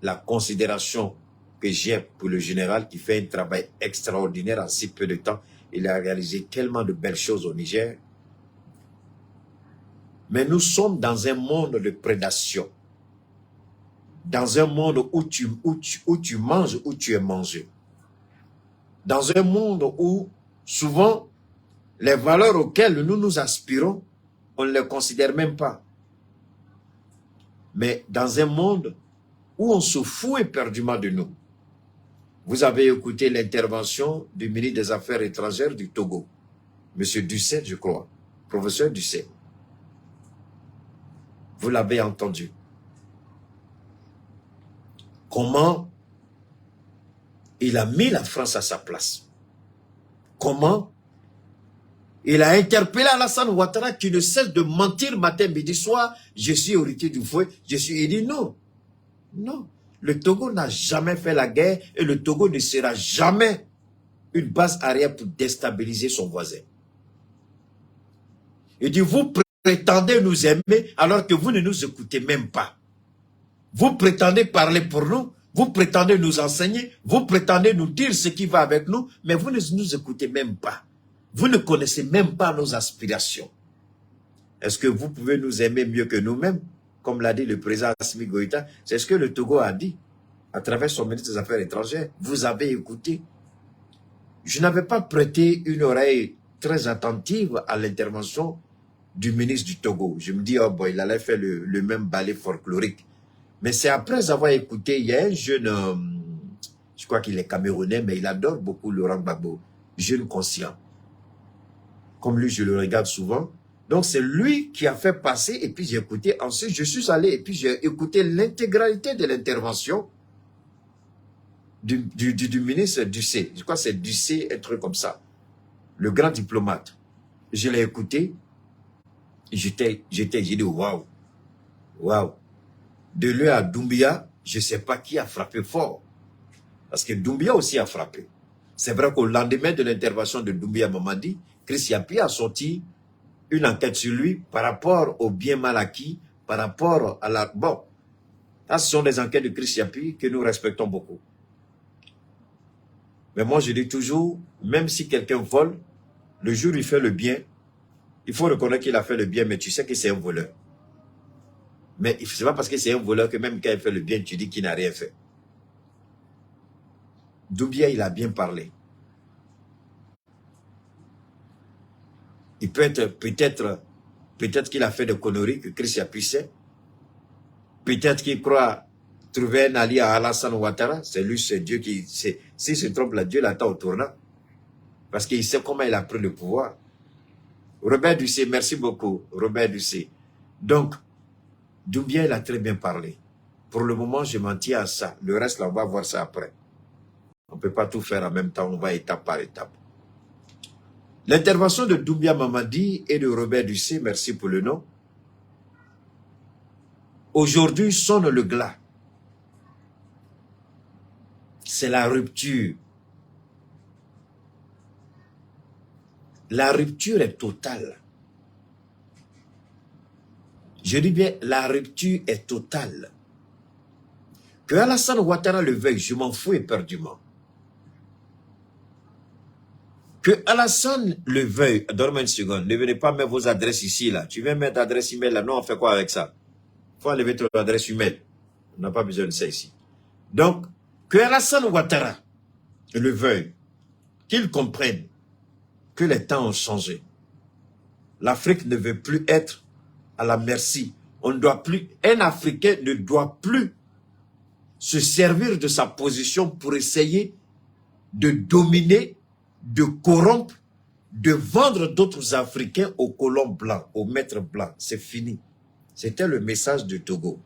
la considération que j'ai pour le général qui fait un travail extraordinaire en si peu de temps, il a réalisé tellement de belles choses au Niger. Mais nous sommes dans un monde de prédation, dans un monde où tu manges, où tu es mangé, dans un monde où souvent les valeurs auxquelles nous nous aspirons, on ne les considère même pas. Mais dans un monde où on se fout éperdument de nous. Vous avez écouté l'intervention du ministre des Affaires étrangères du Togo, M. Ducet, je crois, professeur Ducet. Vous l'avez entendu. Comment il a mis la France à sa place. Comment il a interpellé Alassane Ouattara qui ne cesse de mentir matin, midi, soir. Je suis héritier du fouet. Il dit non. Non. Le Togo n'a jamais fait la guerre et le Togo ne sera jamais une base arrière pour déstabiliser son voisin. Il dit, vous prétendez nous aimer alors que vous ne nous écoutez même pas. Vous prétendez parler pour nous, vous prétendez nous enseigner, vous prétendez nous dire ce qui va avec nous, mais vous ne nous écoutez même pas. Vous ne connaissez même pas nos aspirations. Est-ce que vous pouvez nous aimer mieux que nous-mêmes? Comme l'a dit le président Assimi Goïta, c'est ce que le Togo a dit à travers son ministre des Affaires étrangères. Vous avez écouté. Je n'avais pas prêté une oreille très attentive à l'intervention du ministre du Togo. Je me dis, oh boy, il allait faire le même ballet folklorique. Mais c'est après avoir écouté, il y a un jeune, je crois qu'il est camerounais, mais il adore beaucoup Laurent Gbagbo, jeune conscient. Comme lui, je le regarde souvent. Donc, c'est lui qui a fait passer, et puis j'ai écouté. Ensuite, je suis allé, et puis j'ai écouté l'intégralité de l'intervention du ministre Ducet. Je crois que c'est Ducet, un truc comme ça. Le grand diplomate. Je l'ai écouté. J'ai dit, waouh. Waouh. De lui à Doumbia, je ne sais pas qui a frappé fort. Parce que Doumbia aussi a frappé. C'est vrai qu'au lendemain de l'intervention de Doumbia Mamadi, Chris Yapi a sorti une enquête sur lui par rapport au bien mal acquis, par rapport à la... Bon, ça, ce sont des enquêtes de Chris Yapi que nous respectons beaucoup. Mais moi, je dis toujours, même si quelqu'un vole, le jour où il fait le bien, il faut reconnaître qu'il a fait le bien, mais tu sais que c'est un voleur. Mais ce n'est pas parce que c'est un voleur que même quand il fait le bien, tu dis qu'il n'a rien fait. Doumbia, il a bien parlé. Il peut être, peut-être qu'il a fait des conneries que Chris Yapi sait. Peut-être qu'il croit trouver un allié à Alassane Ouattara. C'est lui, c'est Dieu qui... S'il se trompe là, Dieu l'attend au tournant. Parce qu'il sait comment il a pris le pouvoir. Robert Ducet, merci beaucoup, Robert Ducet. Donc, Doumbia, il a très bien parlé. Pour le moment, je m'en tiens à ça. Le reste, là, on va voir ça après. On ne peut pas tout faire en même temps, on va étape par étape. L'intervention de Doumbia Mamadi et de Robert Ducé, merci pour le nom, aujourd'hui sonne le glas. C'est la rupture. La rupture est totale. Je dis bien, la rupture est totale. Que Alassane Ouattara le veuille, je m'en fous éperdument. Que Alassane le veuille, dormez une seconde, ne venez pas mettre vos adresses ici, là. Tu viens mettre adresse email là, non, on fait quoi avec ça? Il faut enlever ton adresse email. On n'a pas besoin de ça ici. Donc, que Alassane Ouattara le veuille, qu'il comprenne que les temps ont changé. L'Afrique ne veut plus être à la merci. On ne doit plus, un Africain ne doit plus se servir de sa position pour essayer de dominer, de corrompre, de vendre d'autres Africains aux colons blancs, aux maîtres blancs. C'est fini. C'était le message de Togo.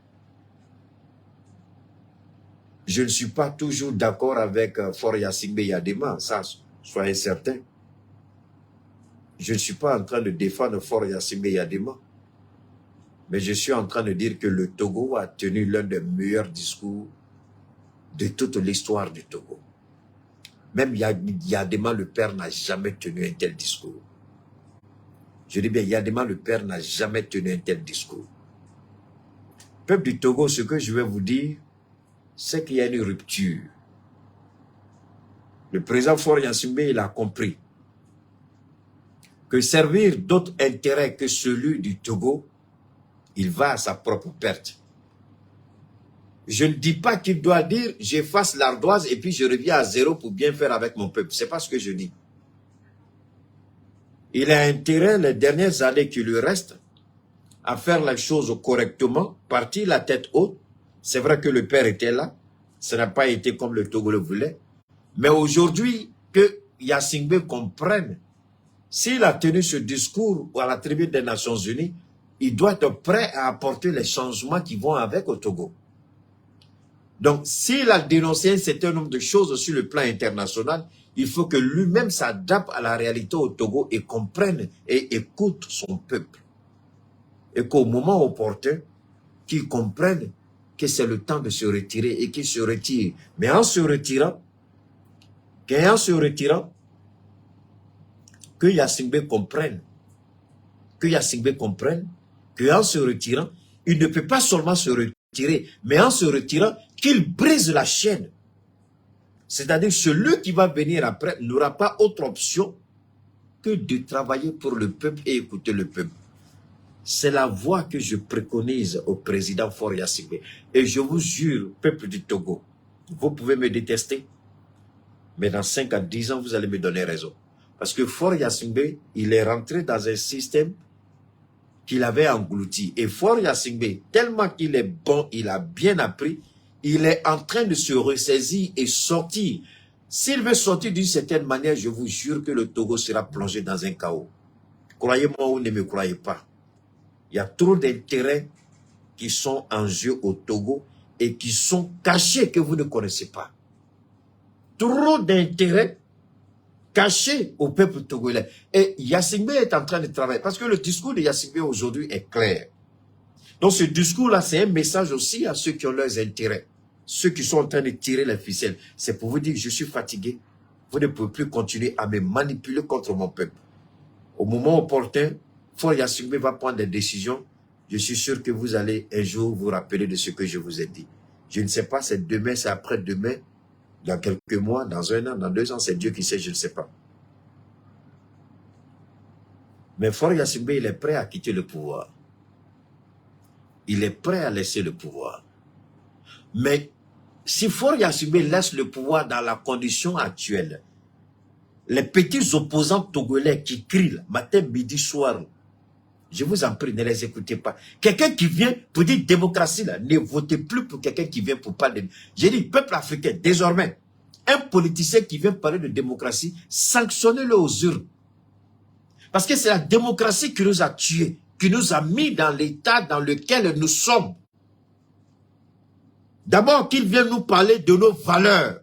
Je ne suis pas toujours d'accord avec Faure Gnassingbé Eyadema, ça, soyez certains. Je ne suis pas en train de défendre Faure Gnassingbé Eyadema, mais je suis en train de dire que le Togo a tenu l'un des meilleurs discours de toute l'histoire du Togo. Même Eyadema le père n'a jamais tenu un tel discours. Je dis bien, Eyadema le père n'a jamais tenu un tel discours. Peuple du Togo, ce que je vais vous dire, c'est qu'il y a une rupture. Le président Faure Gnassingbé, il a compris que servir d'autres intérêts que celui du Togo, il va à sa propre perte. Je ne dis pas qu'il doit dire j'efface l'ardoise et puis je reviens à zéro pour bien faire avec mon peuple. Ce n'est pas ce que je dis. Il a intérêt, les dernières années qui lui restent, à faire les choses correctement, partir la tête haute. C'est vrai que le père était là. Ça n'a pas été comme le Togo le voulait. Mais aujourd'hui, que Gnassingbé comprenne, s'il a tenu ce discours à la tribune des Nations Unies, il doit être prêt à apporter les changements qui vont avec au Togo. Donc, s'il a dénoncé un certain nombre de choses sur le plan international, il faut que lui-même s'adapte à la réalité au Togo et comprenne et écoute son peuple. Et qu'au moment opportun, qu'il comprenne que c'est le temps de se retirer et qu'il se retire. Mais en se retirant, que Gnassingbé comprenne, qu'en se retirant, il ne peut pas seulement se retirer, mais en se retirant, qu'il brise la chaîne. C'est-à-dire celui qui va venir après n'aura pas autre option que de travailler pour le peuple et écouter le peuple. C'est la voie que je préconise au président Faure Gnassingbé. Et je vous jure, peuple du Togo, vous pouvez me détester, mais dans 5 à 10 ans, vous allez me donner raison. Parce que Faure Gnassingbé, il est rentré dans un système qu'il avait englouti. Et Faure Gnassingbé, tellement qu'il est bon, il a bien appris, il est en train de se ressaisir et sortir. S'il veut sortir d'une certaine manière, je vous jure que le Togo sera plongé dans un chaos. Croyez-moi ou ne me croyez pas. Il y a trop d'intérêts qui sont en jeu au Togo et qui sont cachés que vous ne connaissez pas. Trop d'intérêts cachés au peuple togolais. Et Gnassingbé est en train de travailler. Parce que le discours de Gnassingbé aujourd'hui est clair. Donc ce discours-là, c'est un message aussi à ceux qui ont leurs intérêts. Ceux qui sont en train de tirer les ficelles. C'est pour vous dire que je suis fatigué. Vous ne pouvez plus continuer à me manipuler contre mon peuple. Au moment opportun, Faure Gnassingbé va prendre des décisions. Je suis sûr que vous allez un jour vous rappeler de ce que je vous ai dit. Je ne sais pas, c'est demain, c'est après-demain, dans quelques mois, dans 1 an, dans 2 ans, c'est Dieu qui sait, je ne sais pas. Mais Faure Gnassingbé, il est prêt à quitter le pouvoir. Il est prêt à laisser le pouvoir. Mais si Faure Gnassingbé laisse le pouvoir dans la condition actuelle, les petits opposants togolais qui crient matin, midi, soir, je vous en prie, ne les écoutez pas. Quelqu'un qui vient pour dire démocratie, là, ne votez plus pour quelqu'un qui vient pour parler de... J'ai dit, peuple africain, désormais, un politicien qui vient parler de démocratie, sanctionnez-le aux urnes. Parce que c'est la démocratie qui nous a tués, qui nous a mis dans l'état dans lequel nous sommes. D'abord, qu'il vienne nous parler de nos valeurs.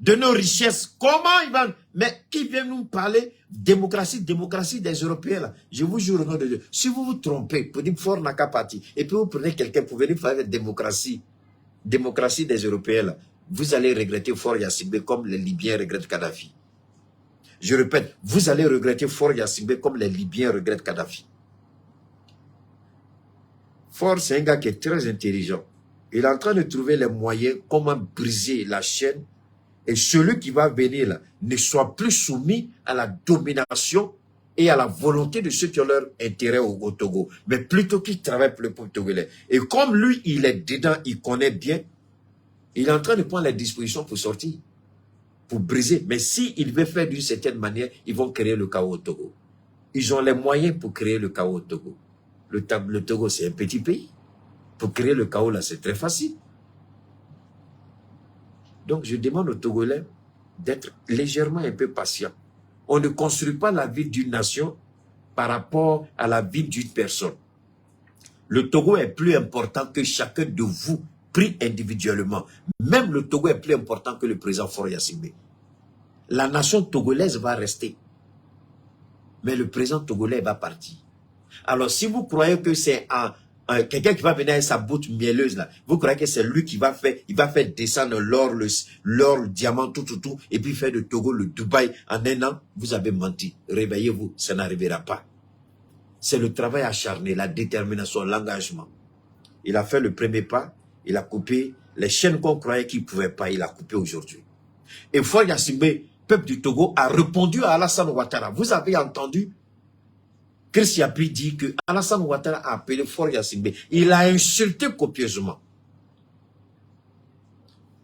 de nos richesses. Comment ils vont... Mais qui vient nous parler démocratie, démocratie des Européens là? Je vous jure au nom de Dieu. Si vous vous trompez, pour dire fort n'a qu'à partir, et puis vous prenez quelqu'un pour venir faire démocratie, démocratie des Européens là, vous allez regretter fort Yassine comme les Libyens regrettent Kadhafi. Je répète, vous allez regretter fort Yassine comme les Libyens regrettent Kadhafi. Fort, c'est un gars qui est très intelligent. Il est en train de trouver les moyens comment briser la chaîne et celui qui va venir là ne soit plus soumis à la domination et à la volonté de ceux qui ont leur intérêt au Togo, mais plutôt qu'il travaille pour le peuple togolais. Et comme lui, il est dedans, il connaît bien, il est en train de prendre les dispositions pour sortir, pour briser. Mais s'il veut faire d'une certaine manière, ils vont créer le chaos au Togo. Ils ont les moyens pour créer le chaos au Togo. Le Togo, c'est un petit pays. Pour créer le chaos, là, c'est très facile. Donc, je demande aux Togolais d'être légèrement un peu patients. On ne construit pas la vie d'une nation par rapport à la vie d'une personne. Le Togo est plus important que chacun de vous, pris individuellement. Même le Togo est plus important que le président Faure Gnassingbé. La nation togolaise va rester. Mais le président togolais va partir. Alors, si vous croyez que c'est quelqu'un qui va venir avec sa boute mielleuse, là, vous croyez que c'est lui qui va faire, il va faire descendre l'or, le diamant, tout, et puis faire de Togo le Dubaï en un an, vous avez menti. Réveillez-vous, ça n'arrivera pas. C'est le travail acharné, la détermination, l'engagement. Il a fait le premier pas, il a coupé les chaînes qu'on croyait qu'il ne pouvait pas, il a coupé aujourd'hui. Et Faure Gnassingbé, peuple du Togo, a répondu à Alassane Ouattara. Vous avez entendu Chris Yapi dit que Alassane Ouattara a appelé Faure Gnassingbé. Il a insulté copieusement.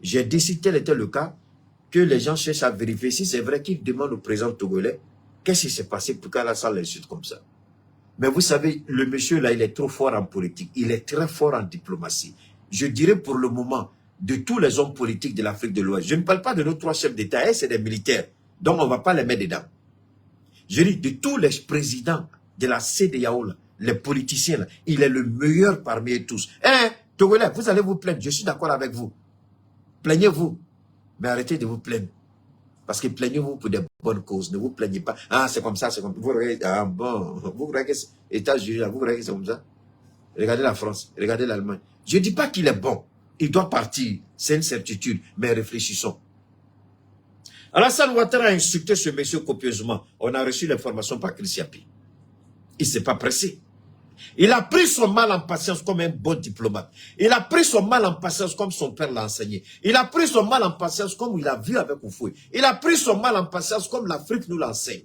J'ai dit, si tel était le cas, que les gens cherchent à vérifier si c'est vrai qu'il demande au président togolais qu'est-ce qui s'est passé pour qu'Alassane l'insulte comme ça. Mais vous savez, le monsieur là, il est trop fort en politique. Il est très fort en diplomatie. Je dirais pour le moment, de tous les hommes politiques de l'Afrique de l'Ouest, je ne parle pas de nos 3 chefs d'État, c'est des militaires. Donc on ne va pas les mettre dedans. Je dis de tous les présidents de la CEDEAO, les politiciens, là, il est le meilleur parmi eux tous. Hein, Togolais, vous allez vous plaindre, je suis d'accord avec vous. Plaignez-vous, mais arrêtez de vous plaindre. Parce que plaignez-vous pour des bonnes causes, ne vous plaignez pas. Ah, c'est comme ça, c'est comme ça. Vous regardez, ah bon, vous regardez que c'est États-Unis, vous regardez que c'est comme ça. Regardez la France, regardez l'Allemagne. Je ne dis pas qu'il est bon, il doit partir, c'est une certitude, mais réfléchissons. Alassane Ouattara a insulté ce monsieur copieusement. On a reçu l'information par Chris Yapi. Il ne s'est pas pressé. Il a pris son mal en patience comme un bon diplomate. Il a pris son mal en patience comme son père l'a enseigné. Il a pris son mal en patience comme il a vu avec Oufoué. Il a pris son mal en patience comme l'Afrique nous l'enseigne.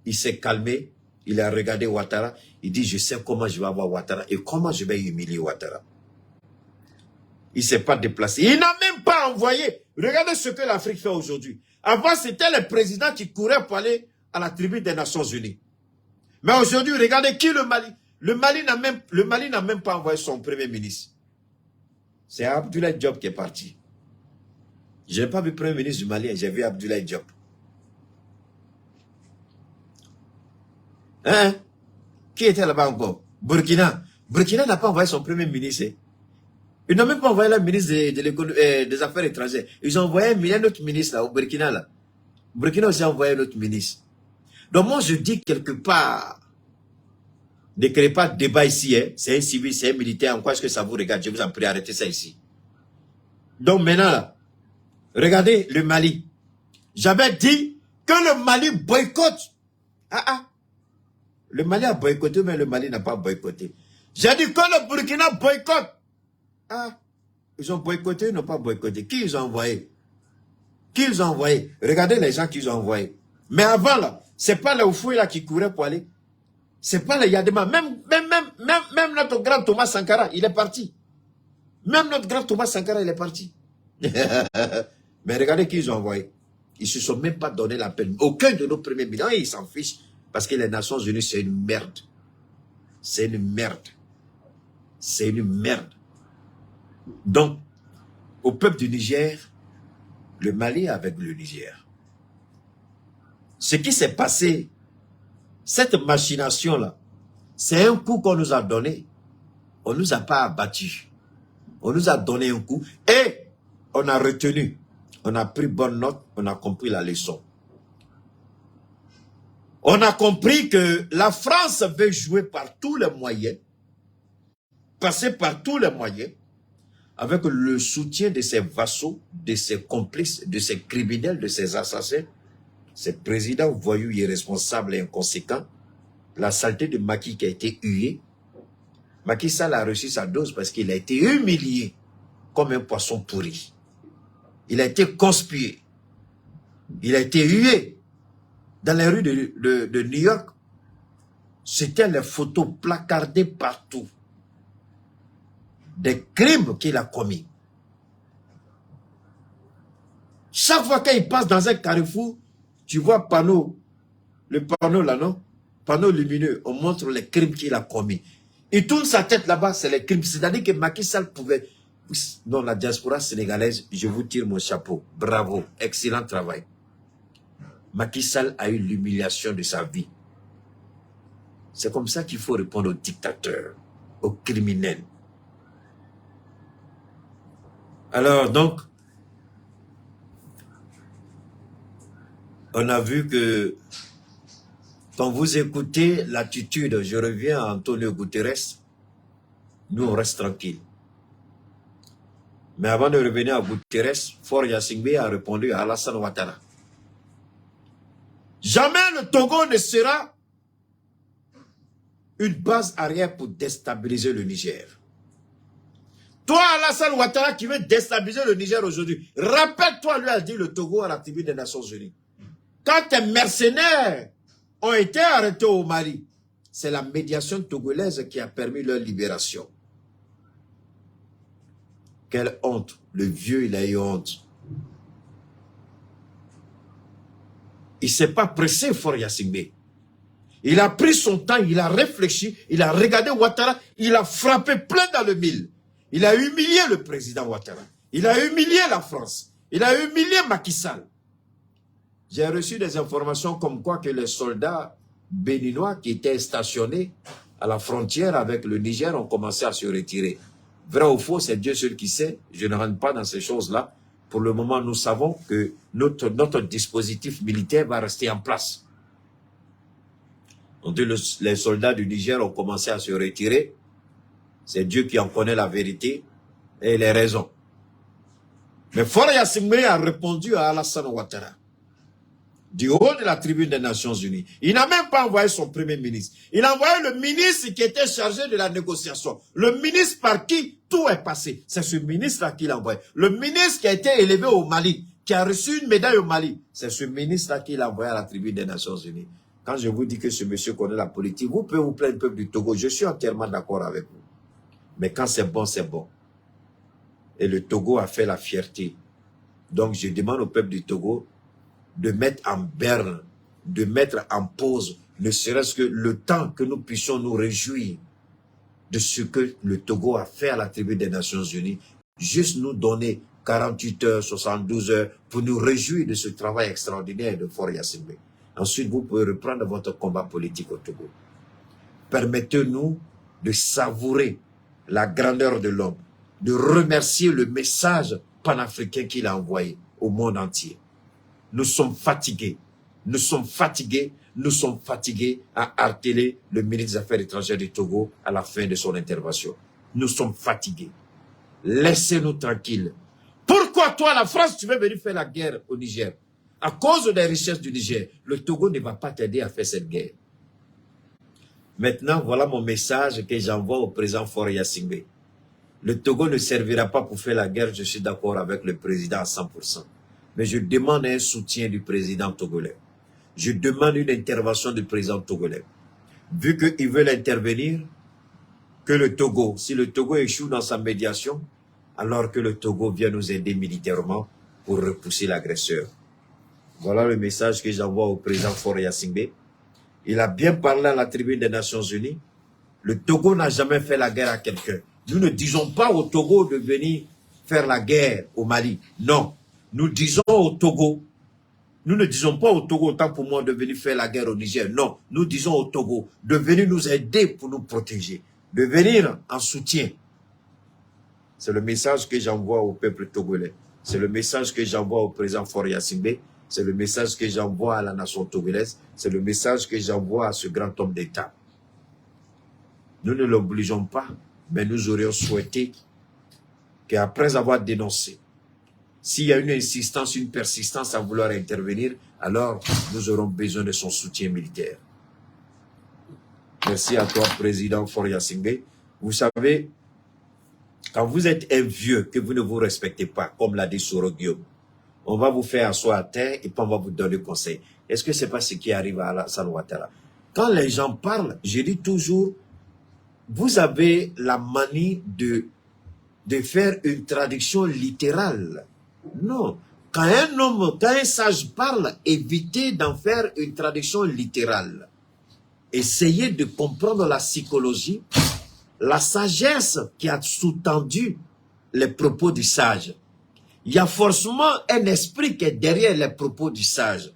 Il s'est calmé. Il a regardé Ouattara. Il dit, je sais comment je vais avoir Ouattara et comment je vais humilier Ouattara. Il ne s'est pas déplacé. Il n'a même pas envoyé. Regardez ce que l'Afrique fait aujourd'hui. Avant, c'était le président qui courait pour aller à la tribune des Nations Unies. Mais aujourd'hui, regardez qui le Mali. Le Mali n'a même pas envoyé son premier ministre. C'est Abdoulaye Diop qui est parti. Je n'ai pas vu le premier ministre du Mali, j'ai vu Abdoulaye Diop. Hein? Qui était là-bas encore? Burkina. Burkina n'a pas envoyé son premier ministre. Ils n'ont même pas envoyé le ministre des Affaires étrangères. Ils ont envoyé un autre ministre là, au Burkina. Là. Burkina aussi a envoyé un autre ministre. Donc moi je dis quelque part, ne créez pas de débat ici, hein. C'est un civil, c'est un militaire, en quoi est-ce que ça vous regarde? Je vous en prie, arrêtez ça ici. Donc maintenant là, regardez le Mali. J'avais dit que le Mali boycotte. Le Mali a boycotté, mais le Mali n'a pas boycotté. J'ai dit que le Burkina boycotte. Ils ont boycotté, ils n'ont pas boycotté. Qui ils ont envoyé? Qui ils ont envoyé? Regardez les gens qu'ils ont envoyés. Mais avant là, c'est pas les Oufoué là qui couraient pour aller. C'est pas les Yadema. Même notre grand Thomas Sankara, il est parti. Même notre grand Thomas Sankara, il est parti. Mais regardez qui ils ont envoyé. Ils ne se sont même pas donné la peine. Aucun de nos premiers ministres, ils s'en fichent. Parce que les Nations Unies, c'est une merde. C'est une merde. C'est une merde. Donc, au peuple du Niger, le Mali avec le Niger. Ce qui s'est passé, cette machination-là, c'est un coup qu'on nous a donné. On ne nous a pas abattus. On nous a donné un coup et on a retenu. On a pris bonne note, on a compris la leçon. On a compris que la France veut jouer par tous les moyens, passer par tous les moyens, avec le soutien de ses vassaux, de ses complices, de ses criminels, de ses assassins, ces présidents voyous irresponsables et inconséquents, la saleté de Macky qui a été hué. Macky Sall a reçu sa dose parce qu'il a été humilié comme un poisson pourri. Il a été conspué. Il a été hué dans les rues de New York. C'était les photos placardées partout. Des crimes qu'il a commis. Chaque fois qu'il passe dans un carrefour, tu vois panneau, le panneau là, non? Panneau lumineux, on montre les crimes qu'il a commis. Il tourne sa tête là-bas, c'est les crimes. C'est-à-dire que Macky Sall pouvait... Non, la diaspora sénégalaise, je vous tire mon chapeau. Bravo, excellent travail. Macky Sall a eu l'humiliation de sa vie. C'est comme ça qu'il faut répondre aux dictateurs, aux criminels. Alors, donc, on a vu que quand vous écoutez l'attitude, je reviens à Antonio Guterres, nous on reste tranquille. Mais avant de revenir à Guterres, Faure Gnassingbé a répondu à Alassane Ouattara. Jamais le Togo ne sera une base arrière pour déstabiliser le Niger. Toi, Alassane Ouattara, qui veut déstabiliser le Niger aujourd'hui, rappelle-toi, lui a dit le Togo à la tribune des Nations Unies. Quand tes mercenaires ont été arrêtés au Mali, c'est la médiation togolaise qui a permis leur libération. Quelle honte. Le vieux, il a eu honte. Il ne s'est pas pressé, Faure Gnassingbé. Il a pris son temps, il a réfléchi, il a regardé Ouattara, il a frappé plein dans le mille. Il a humilié le président Ouattara. Il a humilié la France. Il a humilié Macky Sall. J'ai reçu des informations comme quoi que les soldats béninois qui étaient stationnés à la frontière avec le Niger ont commencé à se retirer. Vrai ou faux, c'est Dieu seul qui sait. Je ne rentre pas dans ces choses-là. Pour le moment, nous savons que notre dispositif militaire va rester en place. Donc, les soldats du Niger ont commencé à se retirer. C'est Dieu qui en connaît la vérité et les raisons. Mais Faure Gnassingbé a répondu à Alassane Ouattara du haut de la tribune des Nations Unies. Il n'a même pas envoyé son premier ministre. Il a envoyé le ministre qui était chargé de la négociation. Le ministre par qui tout est passé. C'est ce ministre-là qu'il a envoyé. Le ministre qui a été élevé au Mali, qui a reçu une médaille au Mali, c'est ce ministre-là qu'il a envoyé à la tribune des Nations Unies. Quand je vous dis que ce monsieur connaît la politique, vous pouvez vous plaindre le peuple du Togo. Je suis entièrement d'accord avec vous. Mais quand c'est bon, c'est bon. Et le Togo a fait la fierté. Donc je demande au peuple du Togo de mettre en berne, de mettre en pause, ne serait-ce que le temps que nous puissions nous réjouir de ce que le Togo a fait à la tribune des Nations Unies, juste nous donner 48 heures, 72 heures pour nous réjouir de ce travail extraordinaire de Faure Gnassingbé. Ensuite, vous pouvez reprendre votre combat politique au Togo. Permettez-nous de savourer la grandeur de l'homme, de remercier le message panafricain qu'il a envoyé au monde entier. Nous sommes fatigués. Nous sommes fatigués. Nous sommes fatigués à harceler le ministre des Affaires étrangères du Togo à la fin de son intervention. Nous sommes fatigués. Laissez-nous tranquilles. Pourquoi toi, la France, tu veux venir faire la guerre au Niger? À cause des richesses du Niger, le Togo ne va pas t'aider à faire cette guerre. Maintenant, voilà mon message que j'envoie au président Faure Gnassingbé. Le Togo ne servira pas pour faire la guerre, je suis d'accord avec le président à 100%. Mais je demande un soutien du président togolais. Je demande une intervention du président togolais. Vu qu'ils veulent intervenir, que le Togo, si le Togo échoue dans sa médiation, alors que le Togo vient nous aider militairement pour repousser l'agresseur. Voilà le message que j'envoie au président Faure Gnassingbé. Il a bien parlé à la tribune des Nations Unies. Le Togo n'a jamais fait la guerre à quelqu'un. Nous ne disons pas au Togo de venir faire la guerre au Mali. Non. Nous disons au Togo, nous ne disons pas au Togo, autant pour moi, de venir faire la guerre au Niger. Non, nous disons au Togo de venir nous aider pour nous protéger, de venir en soutien. C'est le message que j'envoie au peuple togolais. C'est le message que j'envoie au président Faure Singbe. C'est le message que j'envoie à la nation togolaise. C'est le message que j'envoie à ce grand homme d'État. Nous ne l'obligeons pas, mais nous aurions souhaité qu'après avoir dénoncé, s'il y a une insistance, une persistance à vouloir intervenir, alors nous aurons besoin de son soutien militaire. Merci à toi, président Faure Singbe. Vous savez, quand vous êtes un vieux que vous ne vous respectez pas, comme l'a dit Soro Guillaume, on va vous faire asseoir à terre et puis on va vous donner conseil. Est-ce que c'est pas ce qui arrive à Alassane Ouattara? Quand les gens parlent, je dis toujours, vous avez la manie de faire une traduction littérale. Non. Quand un sage parle, évitez d'en faire une traduction littérale. Essayez de comprendre la psychologie, la sagesse qui a sous-tendu les propos du sage. Il y a forcément un esprit qui est derrière les propos du sage.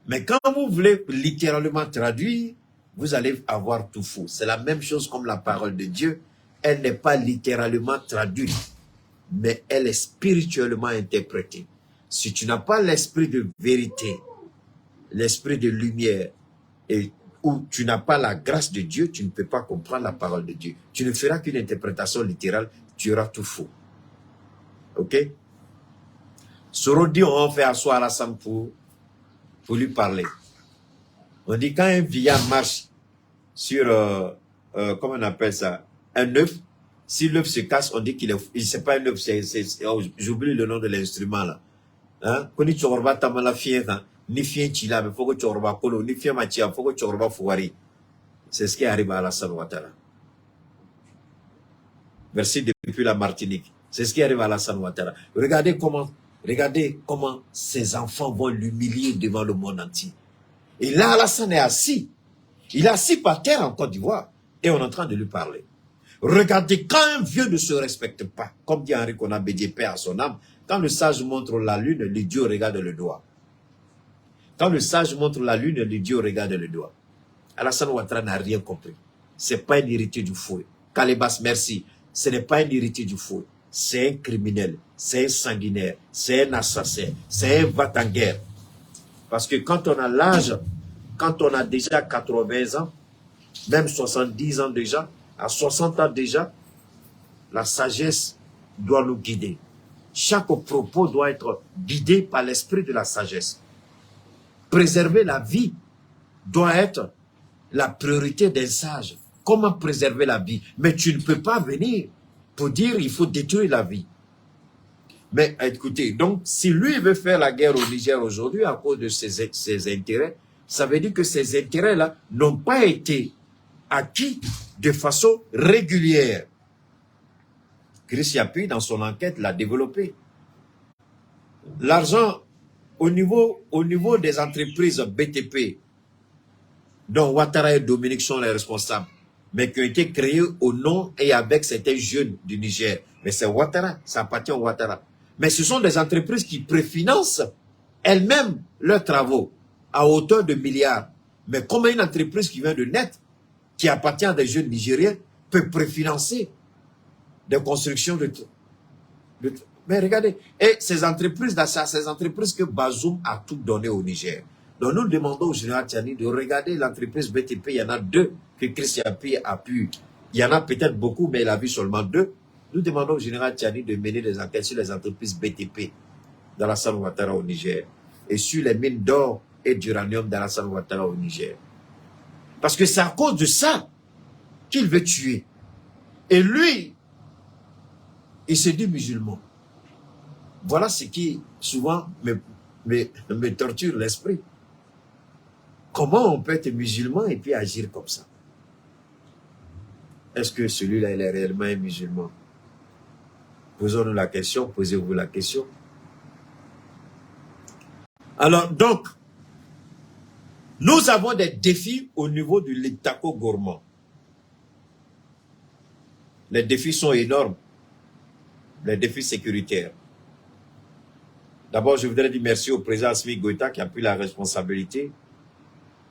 Mais quand vous voulez littéralement traduire, vous allez avoir tout faux. C'est la même chose comme la parole de Dieu. Elle n'est pas littéralement traduite, mais elle est spirituellement interprétée. Si tu n'as pas l'esprit de vérité, l'esprit de lumière, et où tu n'as pas la grâce de Dieu, tu ne peux pas comprendre la parole de Dieu. Tu ne feras qu'une interprétation littérale, tu auras tout faux. Ok? Sorodi, on fait asseoir Alassane pour lui parler. On dit quand un vieillard marche sur, comment on appelle ça, un œuf, si l'œuf se casse, on dit qu'il est, c'est pas un œuf, j'oublie le nom de l'instrument là. Hein? Quand tu vas tamala fier, ni fier chila, mais faut que tu vas kolo, ni fier machia, faut que tu vas fouari. C'est ce qui arrive à Alassane Ouattara. Merci depuis la Martinique. C'est ce qui arrive à Alassane Ouattara. Regardez comment ces enfants vont l'humilier devant le monde entier. Et là, Alassane est assis. Il est assis par terre en Côte d'Ivoire. Et on est en train de lui parler. Regardez, quand un vieux ne se respecte pas, comme dit Henri Konan Bédié, paix à son âme, quand le sage montre la lune, l'idiot regarde le doigt. Quand le sage montre la lune, l'idiot regarde le doigt. Alassane Ouattara n'a rien compris. Ce n'est pas un héritier du fouet. Kalebas, merci. Ce n'est pas un héritier du fouet. C'est un criminel, c'est un sanguinaire, c'est un assassin, c'est un va-t-en-guerre. Parce que quand on a l'âge, quand on a déjà 80 ans, même 70 ans déjà, à 60 ans déjà, la sagesse doit nous guider. Chaque propos doit être guidé par l'esprit de la sagesse. Préserver la vie doit être la priorité d'un sage. Comment préserver la vie? Mais tu ne peux pas venir pour dire il faut détruire la vie. Mais écoutez, donc si lui veut faire la guerre au Niger aujourd'hui à cause de ses intérêts, ça veut dire que ces intérêts-là n'ont pas été acquis de façon régulière. Chris Yapi, dans son enquête, l'a développé. L'argent au niveau des entreprises BTP, dont Ouattara et Dominique sont les responsables, mais qui ont été créés au nom et avec certains jeunes du Niger. Mais c'est Ouattara, ça appartient à Ouattara. Mais ce sont des entreprises qui préfinancent elles-mêmes leurs travaux à hauteur de milliards. Mais comment une entreprise qui vient de naître, qui appartient à des jeunes Nigériens, peut préfinancer des constructions mais regardez, et ces entreprises d'achat, ces entreprises que Bazoum a tout donné au Niger. Donc nous demandons au général Tchani de regarder l'entreprise BTP, il y en a 2 que Chris Yapi a pu, il y en a peut-être beaucoup, mais il a vu seulement 2. Nous demandons au général Tchani de mener des enquêtes sur les entreprises BTP d'Alassane Ouattara au Niger et sur les mines d'or et d'uranium d'Alassane Ouattara au Niger. Parce que c'est à cause de ça qu'il veut tuer. Et lui, il se dit musulman. Voilà ce qui souvent me torture l'esprit. Comment on peut être musulman et puis agir comme ça? Est-ce que celui-là, il est réellement un musulman? Posons-nous la question, posez-vous la question. Alors, donc, nous avons des défis au niveau du Litako gourmand. Les défis sont énormes. Les défis sécuritaires. D'abord, je voudrais dire merci au président Assimi Goïta qui a pris la responsabilité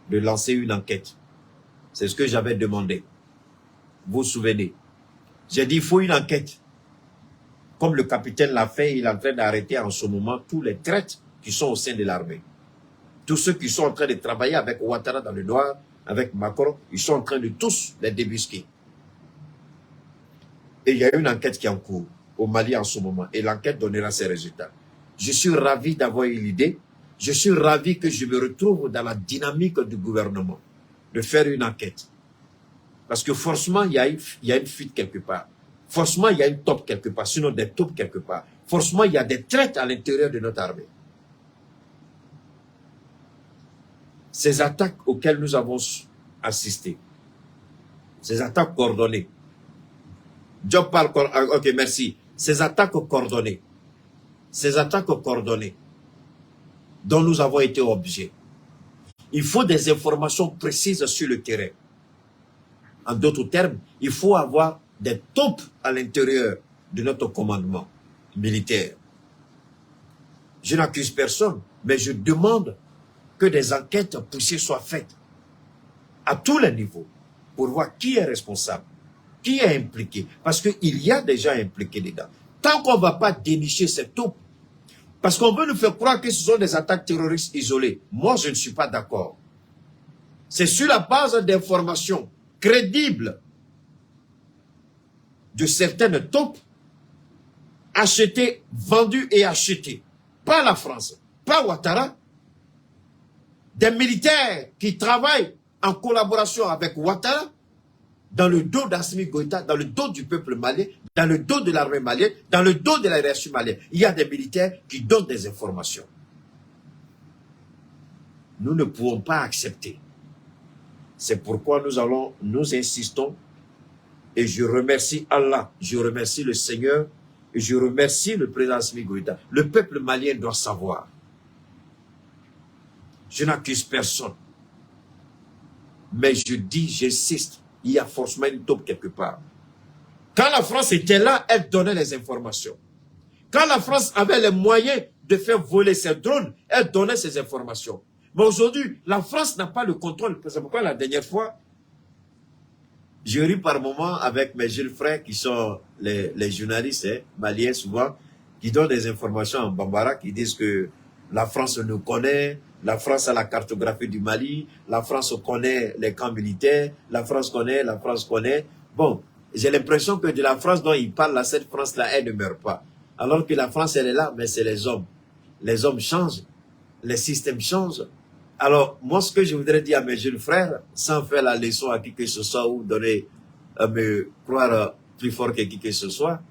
de lancer une enquête. C'est ce que j'avais demandé. Vous vous souvenez? J'ai dit, il faut une enquête. comme le capitaine l'a fait, il est en train d'arrêter en ce moment tous les traîtres qui sont au sein de l'armée. Tous ceux qui sont en train de travailler avec Ouattara dans le noir, avec Macron, ils sont en train de tous les débusquer. Et il y a une enquête qui est en cours au Mali en ce moment, et l'enquête donnera ses résultats. Je suis ravi d'avoir eu l'idée, je suis ravi que je me retrouve dans la dynamique du gouvernement, de faire une enquête. Parce que forcément, il y a une fuite quelque part. Forcément, il y a une taupe quelque part, sinon des taupes quelque part. Forcément, il y a des traites à l'intérieur de notre armée. Ces attaques auxquelles nous avons assisté, ces attaques coordonnées, Job parle, ok, merci, ces attaques coordonnées, dont nous avons été objets, il faut des informations précises sur le terrain. En d'autres termes, il faut avoir des taupes à l'intérieur de notre commandement militaire. Je n'accuse personne, mais je demande que des enquêtes poussées soient faites à tous les niveaux pour voir qui est responsable, qui est impliqué. Parce qu'il y a des gens impliqués dedans. Tant qu'on ne va pas dénicher ces taupes, parce qu'on veut nous faire croire que ce sont des attaques terroristes isolées. Moi, je ne suis pas d'accord. C'est sur la base d'informations crédibles de certaines taupes achetées, vendues et achetées par la France, par Ouattara, des militaires qui travaillent en collaboration avec Ouattara, dans le dos d'Assimi Goïta, dans le dos du peuple malien, dans le dos de l'armée malienne, dans le dos de la hiérarchie malienne. Il y a des militaires qui donnent des informations. Nous ne pouvons pas accepter. C'est pourquoi nous insistons, et je remercie Allah, je remercie le Seigneur, et je remercie le président Assimi Goïta. Le peuple malien doit savoir. Je n'accuse personne. Mais je dis, j'insiste, il y a forcément une taupe quelque part. Quand la France était là, elle donnait les informations. Quand la France avait les moyens de faire voler ses drones, elle donnait ces informations. Mais aujourd'hui, la France n'a pas le contrôle. C'est pourquoi la dernière fois, je ris par moments avec mes jeunes frères qui sont les journalistes maliens souvent, qui donnent des informations en Bambara, qui disent que la France nous connaît, la France a la cartographie du Mali, la France connaît les camps militaires, la France connaît. Bon, j'ai l'impression que de la France dont ils parlent, là, cette France-là, elle ne meurt pas. Alors que la France, elle est là, mais c'est les hommes. Les hommes changent, les systèmes changent. Alors, moi, ce que je voudrais dire à mes jeunes frères, sans faire la leçon à qui que ce soit ou donner à me croire plus fort que qui que ce soit,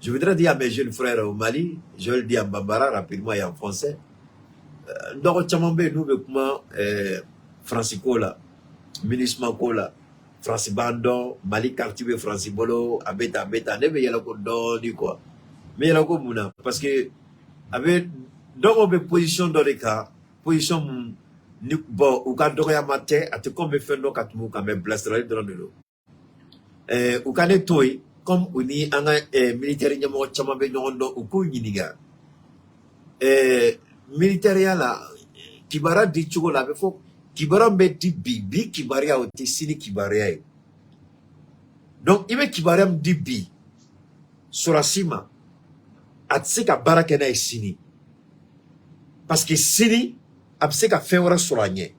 je voudrais dire à mes jeunes frères au Mali, je vais le dire en Bambara rapidement et en français, donc, nous, Francisco là, Minismanko là, Francis Bandon, Mali Kartibé, Francis Bolo, Abeta, ne me y'a ko doni quoi. Mais y'a ko mouna, parce que, avec, donc on met position dans les cas, position, bon, ou quand on a matin, à te comme fait nos quatre mots quand même, blaster dans le lot. Ou quand est toi, comme on y a un militaire, n'y a pas de chambre, non, ou quoi, y'niga. Militaire là, kibara di chugo la befo, kibara meti bi kibaria oti sini kibaria. Donc, il me kibaria di bi, surasima, atseka barakena e sini. Parce que sini, abseka fewara suranye.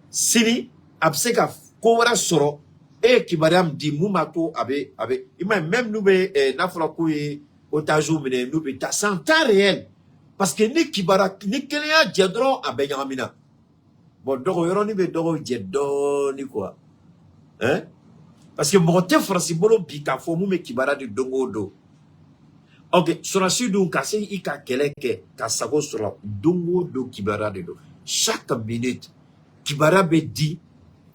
Sini, abseka kowara suro, e kibaria di mumako abe, ima même nous nafra kouye, otajou mene, nous ta, c'est en temps réel. Parce que ni kibara, ni kelea djedron a benyamina. Bon, dogo yoro ni be dogo djedon ni quoi. Hein? Parce que monte Francis Bolo bika fo mu me kibara de dongo do. Ok, sur la suite donc kase ika keleke kasago sur la dongo do kibara de do. Chaque minute kibara be di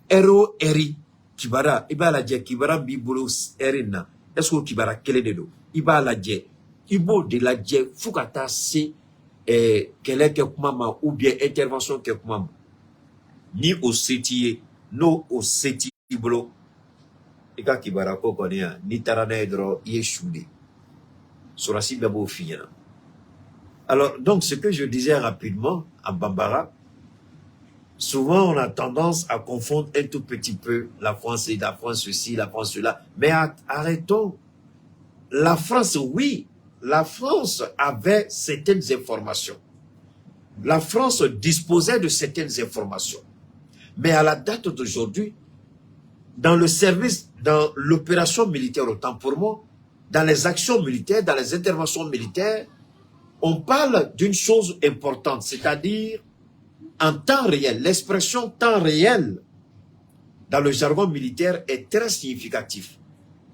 ero eri kibara iba la je kibara bi bolo erina. Est-ce que kibara kele de do? Iba la je ibo de la je fukata se keleke kumama ou bien intervention ke kumama ni au sétier no au sétier bolo ika kibara ko konia ni tarana edro yeshudi sur la cible beau fina. Alors donc ce que je disais rapidement en Bambara, souvent on a tendance à confondre un tout petit peu la France et la France ceci, la France cela, mais arrêtons la France, oui, la France avait certaines informations. La France disposait de certaines informations. Mais à la date d'aujourd'hui, dans le service, dans l'opération militaire, autant pour moi, dans les actions militaires, dans les interventions militaires, on parle d'une chose importante, c'est-à-dire en temps réel. L'expression temps réel dans le jargon militaire est très significatif.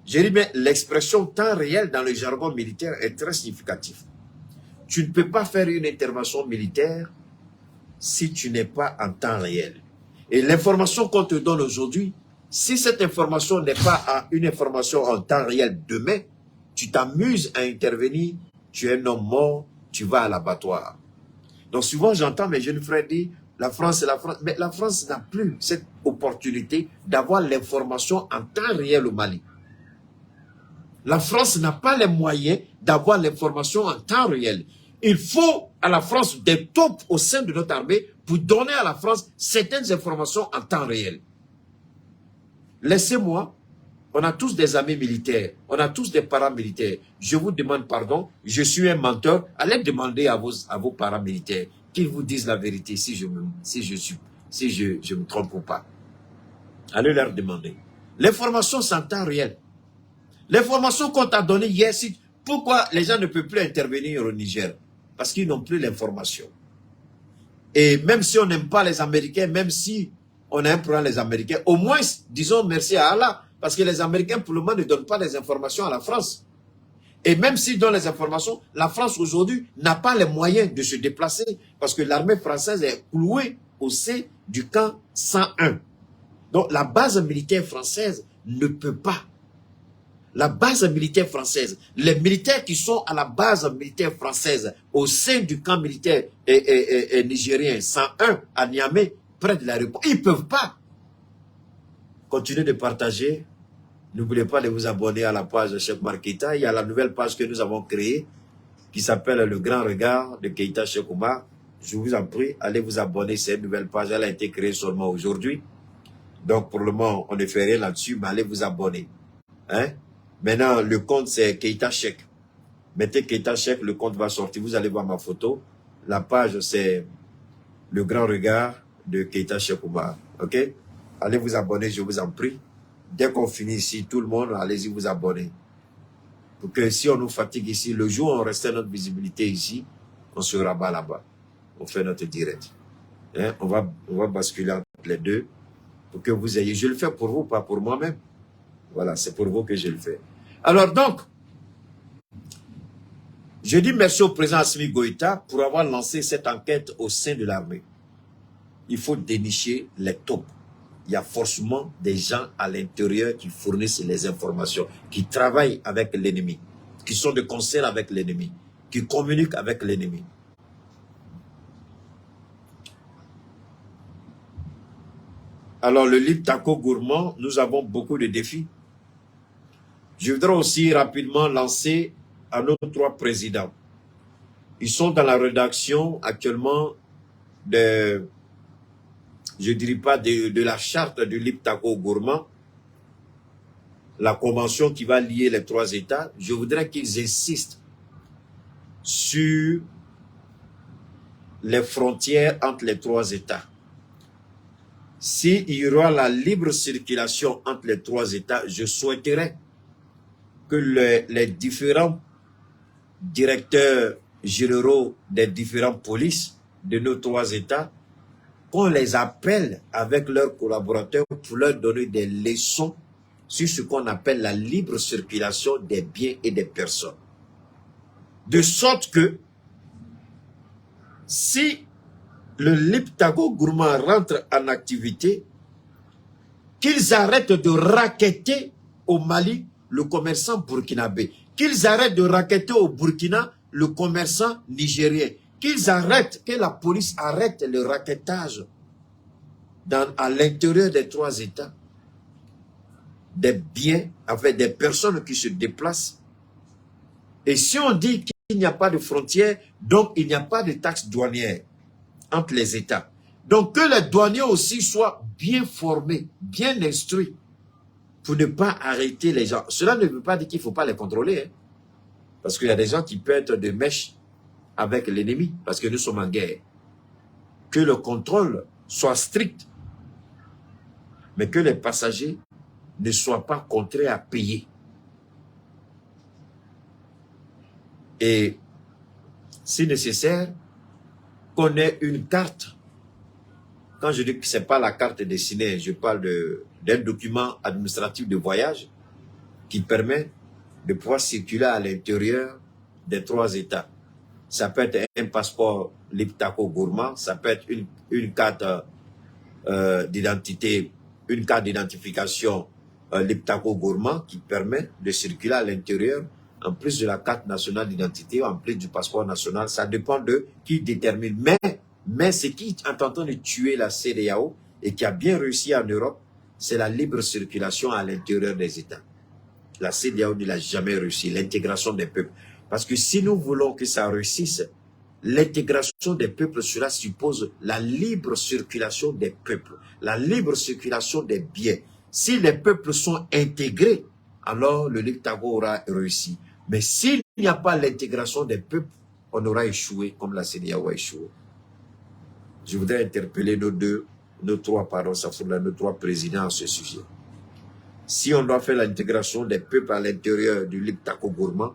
Je dis bien, l'expression temps réel dans le jargon militaire est très significatif. Tu ne peux pas faire une intervention militaire si tu n'es pas en temps réel. Et l'information qu'on te donne aujourd'hui, si cette information n'est pas une information en temps réel demain, tu t'amuses à intervenir, tu es un homme mort, tu vas à l'abattoir. Donc souvent j'entends mes jeunes frères dire, la France, mais la France n'a plus cette opportunité d'avoir l'information en temps réel au Mali. La France n'a pas les moyens d'avoir l'information en temps réel. Il faut à la France des taupes au sein de notre armée pour donner à la France certaines informations en temps réel. Laissez-moi, on a tous des amis militaires, on a tous des parents militaires. Je vous demande pardon, je suis un menteur. Allez demander à vos parents militaires qu'ils vous disent la vérité si je me trompe ou pas. Allez leur demander. L'information c'est en temps réel. L'information qu'on t'a donnée hier, pourquoi les gens ne peuvent plus intervenir au Niger? Parce qu'ils n'ont plus l'information. Et même si on n'aime pas les Américains, même si on a un problème les Américains, au moins, disons merci à Allah, parce que les Américains, pour le moment, ne donnent pas les informations à la France. Et même s'ils donnent les informations, la France aujourd'hui n'a pas les moyens de se déplacer, parce que l'armée française est clouée au sein du camp 101. Donc la base militaire française ne peut pas. La base militaire française, les militaires qui sont à la base militaire française au sein du camp militaire nigérien 101 à Niamey, près de l'aéroport, ils ne peuvent pas. Continuez de partager. N'oubliez pas de vous abonner à la page de Cheikh Oumar Keïta. Il y a la nouvelle page que nous avons créée qui s'appelle Le Grand Regard de Keïta Cheikh Oumar. Je vous en prie, allez vous abonner. C'est une nouvelle page. Elle a été créée seulement aujourd'hui. Donc pour le moment, on ne fait rien là-dessus, mais allez vous abonner. Hein? Maintenant, le compte, c'est Keïta Cheikh. Mettez Keïta Cheikh, le compte va sortir. Vous allez voir ma photo. La page, c'est Le Grand Regard de Keïta Cheikh Oumar. OK? Allez vous abonner, je vous en prie. Dès qu'on finit ici, tout le monde, allez-y vous abonner. Pour que si on nous fatigue ici, le jour où on reste notre visibilité ici, on se rabat là-bas. On fait notre direct. Hein? On va basculer entre les deux pour que vous ayez... Je le fais pour vous, pas pour moi-même. Voilà, c'est pour vous que je le fais. Alors donc, je dis merci au président Assimi Goïta pour avoir lancé cette enquête au sein de l'armée. Il faut dénicher les taupes. Il y a forcément des gens à l'intérieur qui fournissent les informations, qui travaillent avec l'ennemi, qui sont de concert avec l'ennemi, qui communiquent avec l'ennemi. Alors le livre Tako Gourmand, nous avons beaucoup de défis. Je voudrais aussi rapidement lancer à nos 3 présidents. Ils sont dans la rédaction actuellement de, je dirais pas de la charte du livre Tako Gourmand, la convention qui va lier les 3 États. Je voudrais qu'ils insistent sur les frontières entre les 3 États. S'il y aura la libre circulation entre les 3 États, je souhaiterais que les différents directeurs généraux des différentes polices de nos 3 États, qu'on les appelle avec leurs collaborateurs pour leur donner des leçons sur ce qu'on appelle la libre circulation des biens et des personnes. De sorte que, si le LIP Tako Gourmand rentre en activité, qu'ils arrêtent de racketter au Mali le commerçant burkinabé, qu'ils arrêtent de racketter au Burkina le commerçant nigérien, qu'ils arrêtent, que la police arrête le rackettage à l'intérieur des 3 États, des biens, avec des personnes qui se déplacent. Et si on dit qu'il n'y a pas de frontières, donc il n'y a pas de taxes douanières entre les États. Donc que les douaniers aussi soient bien formés, bien instruits, pour ne pas arrêter les gens. Cela ne veut pas dire qu'il ne faut pas les contrôler. Hein. Parce qu'il y a des gens qui peuvent être de mèche avec l'ennemi, parce que nous sommes en guerre. Que le contrôle soit strict, mais que les passagers ne soient pas contraints à payer. Et, si nécessaire, qu'on ait une carte. Quand je dis que ce n'est pas la carte dessinée, je parle d'un document administratif de voyage qui permet de pouvoir circuler à l'intérieur des 3 États. Ça peut être un passeport Liptako Gourmand, ça peut être une carte d'identité, une carte d'identification Liptako Gourmand qui permet de circuler à l'intérieur, en plus de la carte nationale d'identité, en plus du passeport national. Ça dépend de qui détermine. Mais ce qui est en train de tuer la CEDEAO et qui a bien réussi en Europe, c'est la libre circulation à l'intérieur des États. La CEDEAO ne l'a jamais réussi, l'intégration des peuples. Parce que si nous voulons que ça réussisse, l'intégration des peuples, cela suppose la libre circulation des peuples, la libre circulation des biens. Si les peuples sont intégrés, alors le Liptako aura réussi. Mais s'il n'y a pas l'intégration des peuples, on aura échoué comme la CEDEAO a échoué. Je voudrais interpeller nos trois présidents à ce sujet. Si on doit faire l'intégration des peuples à l'intérieur du Liptako Gourmand,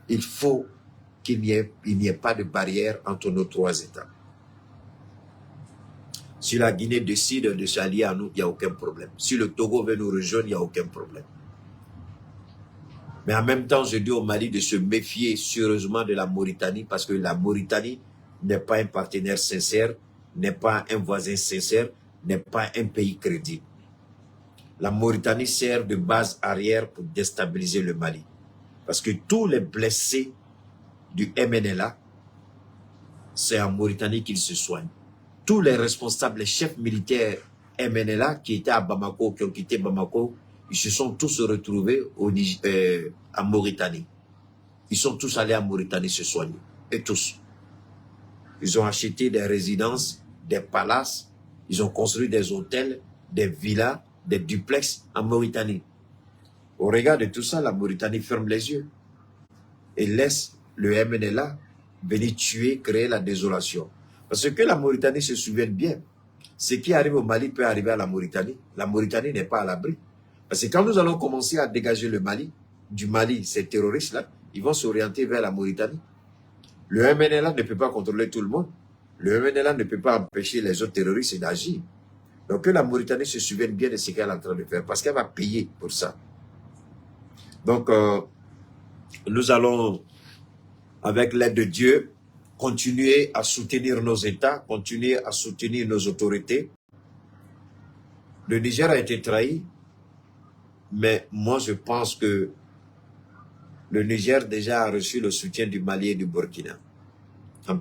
il faut qu'il n'y ait pas de barrière entre nos 3 États. Si la Guinée décide de s'allier à nous, il n'y a aucun problème. Si le Togo veut nous rejoindre, il n'y a aucun problème. Mais en même temps, je dis au Mali de se méfier sérieusement de la Mauritanie, parce que la Mauritanie n'est pas un partenaire sincère, n'est pas un voisin sincère, n'est pas un pays crédible. La Mauritanie sert de base arrière pour déstabiliser le Mali. Parce que tous les blessés du MNLA, c'est en Mauritanie qu'ils se soignent. Tous les responsables, les chefs militaires MNLA qui étaient à Bamako, qui ont quitté Bamako, ils se sont tous retrouvés en Mauritanie. Ils sont tous allés en Mauritanie se soigner. Et tous. Ils ont acheté des résidences, des palaces, ils ont construit des hôtels, des villas, des duplex en Mauritanie. Au regard de tout ça, la Mauritanie ferme les yeux et laisse le MNLA venir tuer, créer la désolation. Parce que la Mauritanie se souvienne bien, ce qui arrive au Mali peut arriver à la Mauritanie. La Mauritanie n'est pas à l'abri. Parce que quand nous allons commencer à dégager le Mali, du Mali, ces terroristes-là, ils vont s'orienter vers la Mauritanie. Le MNLA ne peut pas contrôler tout le monde. Le MNLA ne peut pas empêcher les autres terroristes d'agir. Donc que la Mauritanie se souvienne bien de ce qu'elle est en train de faire, parce qu'elle va payer pour ça. Donc, nous allons, avec l'aide de Dieu, continuer à soutenir nos États, continuer à soutenir nos autorités. Le Niger a été trahi, mais moi je pense que le Niger déjà a reçu le soutien du Mali et du Burkina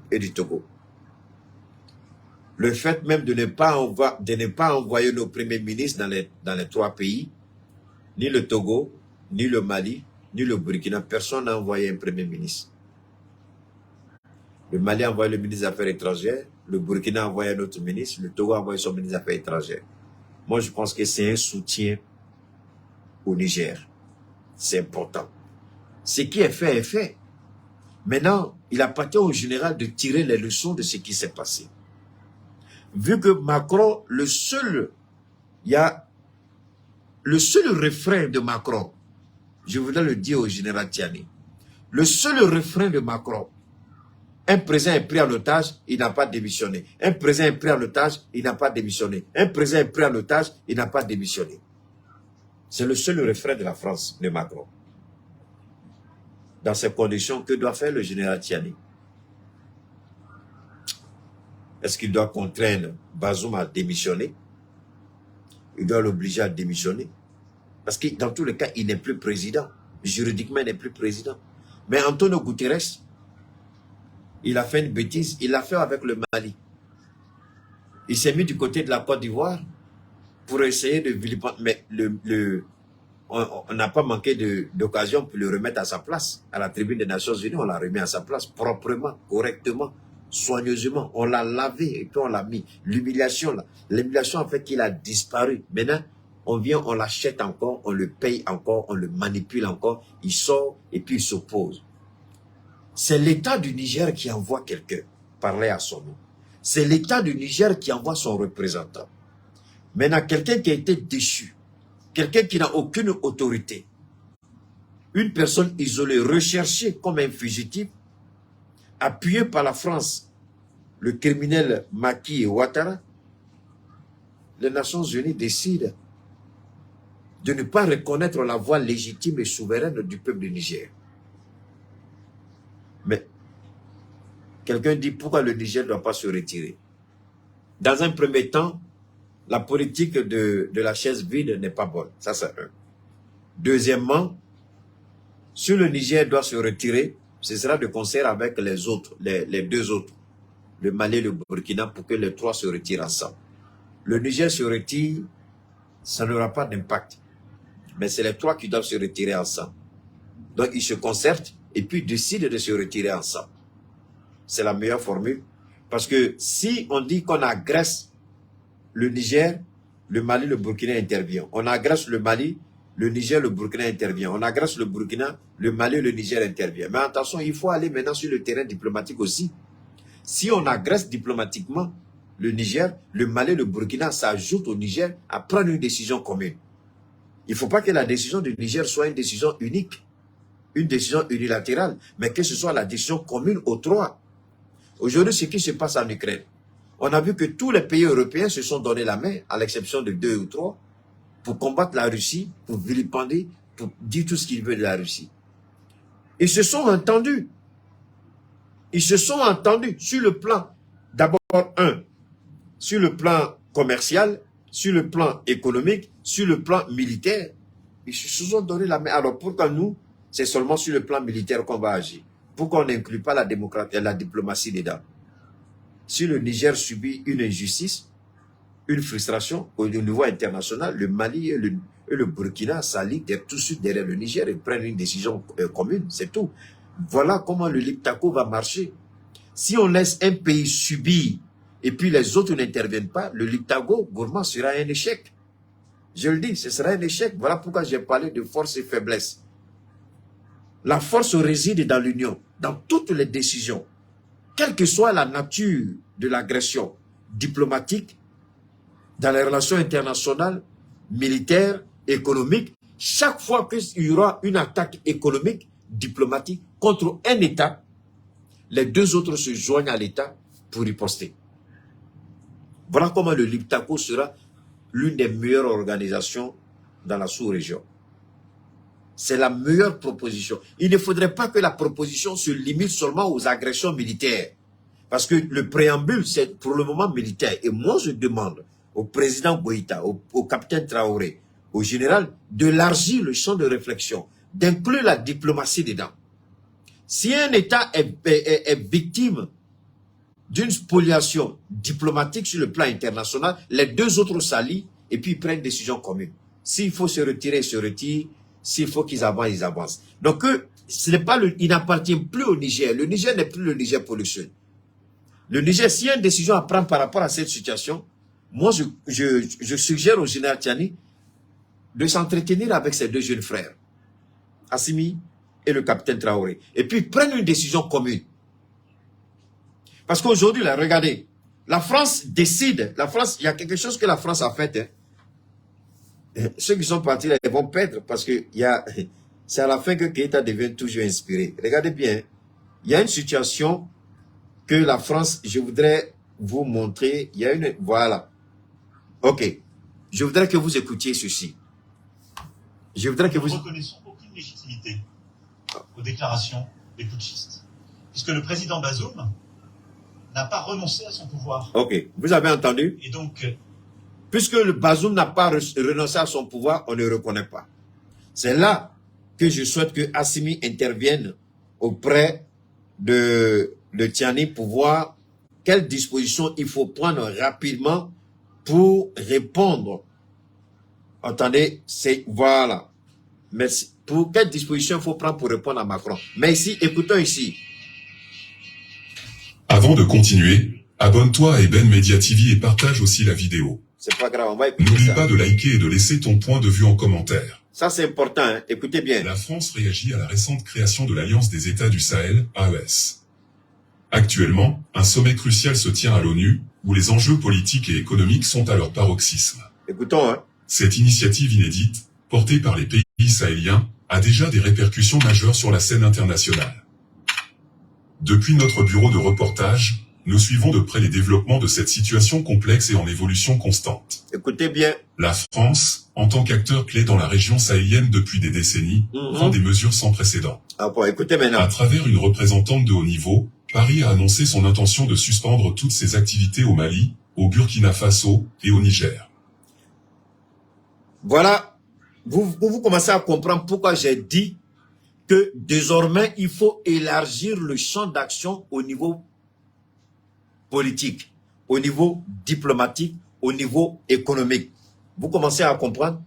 et du Togo. Le fait même de ne pas envoyer nos premiers ministres dans les 3 pays, ni le Togo, ni le Mali, ni le Burkina, personne n'a envoyé un premier ministre. Le Mali a envoyé le ministre des Affaires étrangères, le Burkina a envoyé un autre ministre, le Togo a envoyé son ministre des Affaires étrangères. Moi, je pense que c'est un soutien au Niger. C'est important. Ce qui est fait est fait. Maintenant, il appartient au général de tirer les leçons de ce qui s'est passé. Vu que Macron, le seul refrain de Macron, je voudrais le dire au général Tiani, le seul refrain de Macron, un président est pris en otage, il n'a pas démissionné. Un président est pris en otage, il n'a pas démissionné. Un président est pris en otage, il n'a pas démissionné. C'est le seul refrain de la France, de Macron. Dans ces conditions, que doit faire le général Tiani? Est-ce qu'il doit contraindre Bazoum à démissionner? Il doit l'obliger à démissionner. Parce que dans tous les cas, il n'est plus président. Juridiquement, il n'est plus président. Mais Antonio Guterres, il a fait une bêtise. Il l'a fait avec le Mali. Il s'est mis du côté de la Côte d'Ivoire pour essayer de vilipender. Mais on n'a pas manqué d'occasion pour le remettre à sa place. À la tribune des Nations Unies, on l'a remis à sa place proprement, correctement, soigneusement. On l'a lavé et puis on l'a mis. L'humiliation a fait qu'il a disparu. Maintenant, on vient, on l'achète encore, on le paye encore, on le manipule encore. Il sort et puis il s'oppose. c'est l'État du Niger qui envoie quelqu'un parler à son nom. C'est l'État du Niger qui envoie son représentant. Maintenant, quelqu'un qui a été déchu, quelqu'un qui n'a aucune autorité, une personne isolée, recherchée comme un fugitif, appuyé par la France, le criminel Macky et Ouattara, les Nations Unies décident de ne pas reconnaître la voix légitime et souveraine du peuple du Niger. Mais quelqu'un dit pourquoi le Niger ne doit pas se retirer. Dans un premier temps, la politique de la chaise vide n'est pas bonne. Ça, c'est un. Deuxièmement, si le Niger doit se retirer, ce sera de concert avec les autres, les deux autres, le Mali et le Burkina, pour que les trois se retirent ensemble. Le Niger se retire, ça n'aura pas d'impact. Mais c'est les trois qui doivent se retirer ensemble. Donc, ils se concertent et puis décident de se retirer ensemble. C'est la meilleure formule. Parce que si on dit qu'on agresse le Niger, le Mali, le Burkina intervient. On agresse le Mali, le Niger, le Burkina intervient. On agresse le Burkina, le Mali, le Niger intervient. Mais attention, il faut aller maintenant sur le terrain diplomatique aussi. Si on agresse diplomatiquement le Niger, le Mali, le Burkina s'ajoutent au Niger à prendre une décision commune. Il ne faut pas que la décision du Niger soit une décision unique, une décision unilatérale, mais que ce soit la décision commune aux trois. Aujourd'hui, ce qui se passe en Ukraine, on a vu que tous les pays européens se sont donné la main, à l'exception de 2 ou 3, pour combattre la Russie, pour vilipender, pour dire tout ce qu'ils veulent de la Russie. Ils se sont entendus. Ils se sont entendus sur le plan, d'abord, sur le plan commercial, sur le plan économique, sur le plan militaire. Ils se sont donné la main. Alors pourquoi nous, c'est seulement sur le plan militaire qu'on va agir? Pourquoi on n'inclut pas la diplomatie dedans? Si le Niger subit une injustice, une frustration au niveau international, le Mali et le Burkina s'allient tout de suite derrière le Niger et prennent une décision commune, c'est tout. Voilà comment le Liptako va marcher. Si on laisse un pays subir et puis les autres n'interviennent pas, le Liptako, gourmand, sera un échec. Je le dis, ce sera un échec. Voilà pourquoi j'ai parlé de force et faiblesse. La force réside dans l'union, dans toutes les décisions. Quelle que soit la nature de l'agression diplomatique, dans les relations internationales, militaires, économiques, chaque fois qu'il y aura une attaque économique, diplomatique, contre un État, les deux autres se joignent à l'État pour riposter. Voilà comment le Liptako sera l'une des meilleures organisations dans la sous-région. C'est la meilleure proposition. Il ne faudrait pas que la proposition se limite seulement aux agressions militaires. Parce que le préambule, c'est pour le moment militaire. Et moi, je demande au président Goïta, au capitaine Traoré, au général, d'élargir le champ de réflexion, d'inclure la diplomatie dedans. Si un État est victime d'une spoliation diplomatique sur le plan international, les deux autres s'allient et puis ils prennent une décision commune. S'il faut se retirer, ils se retirent. S'il faut qu'ils avancent, ils avancent. Donc, il n'appartient plus au Niger. Le Niger n'est plus le Niger pour le Sud. Le Niger, s'il y a une décision à prendre par rapport à cette situation, moi, je suggère au général Tiani de s'entretenir avec ses deux jeunes frères, Assimi et le capitaine Traoré. Et puis, prendre une décision commune. Parce qu'aujourd'hui, là, regardez, la France décide. La France, il y a quelque chose que la France a fait, hein. Ceux qui sont partis là, ils vont perdre parce que c'est à la fin que Keïta devient toujours inspiré. Regardez bien, il y a une situation que la France, je voudrais vous montrer. Il y a une, voilà. Ok. Je voudrais que vous écoutiez ceci. Je voudrais que vous... Nous ne reconnaissons aucune légitimité aux déclarations des putschistes, puisque le président Bazoum n'a pas renoncé à son pouvoir. Ok. Vous avez entendu? Et donc... Puisque le Bazoum n'a pas renoncé à son pouvoir, on ne le reconnaît pas. C'est là que je souhaite que Assimi intervienne auprès de Tiani pour voir quelles dispositions il faut prendre rapidement pour répondre. Attendez, voilà. Merci. Pour quelles dispositions il faut prendre pour répondre à Macron? Mais ici, écoutons ici. Avant de continuer, abonne-toi à Eben Media TV et partage aussi la vidéo. C'est pas grave, on va écouter ça. N'oublie pas de liker et de laisser ton point de vue en commentaire. Ça, c'est important, hein. Écoutez bien. La France réagit à la récente création de l'Alliance des États du Sahel, AES. Actuellement, un sommet crucial se tient à l'ONU, où les enjeux politiques et économiques sont à leur paroxysme. Écoutons, hein. Cette initiative inédite, portée par les pays sahéliens, a déjà des répercussions majeures sur la scène internationale. Depuis notre bureau de reportage, nous suivons de près les développements de cette situation complexe et en évolution constante. Écoutez bien. La France, en tant qu'acteur clé dans la région sahélienne depuis des décennies, prend des mesures sans précédent. Ah bon, écoutez maintenant. À travers une représentante de haut niveau, Paris a annoncé son intention de suspendre toutes ses activités au Mali, au Burkina Faso et au Niger. Voilà, vous commencez à comprendre pourquoi j'ai dit que désormais, il faut élargir le champ d'action au niveau politique, au niveau diplomatique, au niveau économique. Vous commencez à comprendre?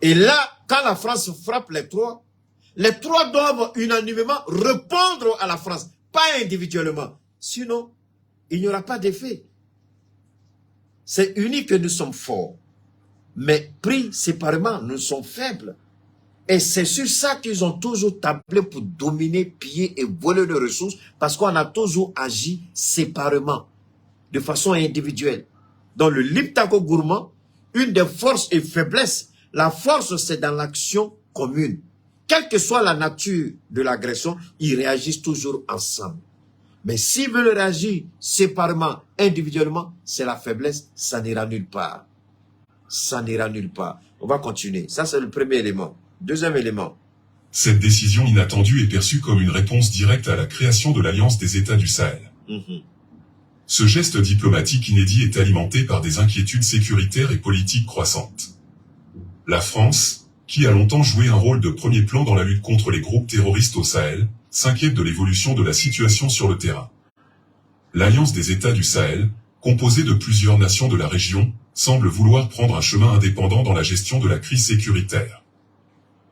Et là, quand la France frappe les trois doivent unanimement répondre à la France, pas individuellement. Sinon, il n'y aura pas d'effet. C'est unique que nous sommes forts. Mais pris séparément, nous sommes faibles. Et c'est sur ça qu'ils ont toujours tablé pour dominer, piller et voler les ressources, parce qu'on a toujours agi séparément, de façon individuelle. Dans le Liptako gourmand, une des forces et faiblesses, la force c'est dans l'action commune. Quelle que soit la nature de l'agression, ils réagissent toujours ensemble. Mais s'ils veulent réagir séparément, individuellement, c'est la faiblesse, ça n'ira nulle part. Ça n'ira nulle part. On va continuer. Ça, c'est le premier élément. Deuxième élément. Cette décision inattendue est perçue comme une réponse directe à la création de l'Alliance des États du Sahel. Ce geste diplomatique inédit est alimenté par des inquiétudes sécuritaires et politiques croissantes. La France, qui a longtemps joué un rôle de premier plan dans la lutte contre les groupes terroristes au Sahel, s'inquiète de l'évolution de la situation sur le terrain. L'Alliance des États du Sahel, composée de plusieurs nations de la région, semble vouloir prendre un chemin indépendant dans la gestion de la crise sécuritaire.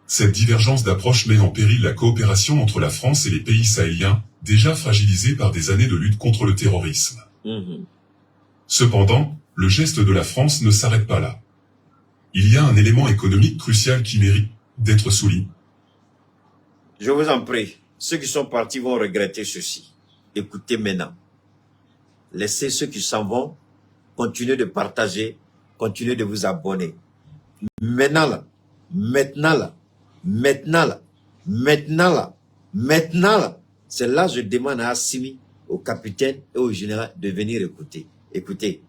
Cette divergence d'approche met en péril la coopération entre la France et les pays sahéliens, déjà fragilisés par des années de lutte contre le terrorisme. Cependant, le geste de la France ne s'arrête pas là. Il y a un élément économique crucial qui mérite d'être souligné. Je vous en prie, ceux qui sont partis vont regretter ceci. Écoutez maintenant. Laissez ceux qui s'en vont, continuez de partager, continuez de vous abonner. Maintenant là, maintenant là, maintenant là, maintenant là, maintenant là, c'est là que je demande à Assimi, au capitaine et au général de venir écouter. Écoutez.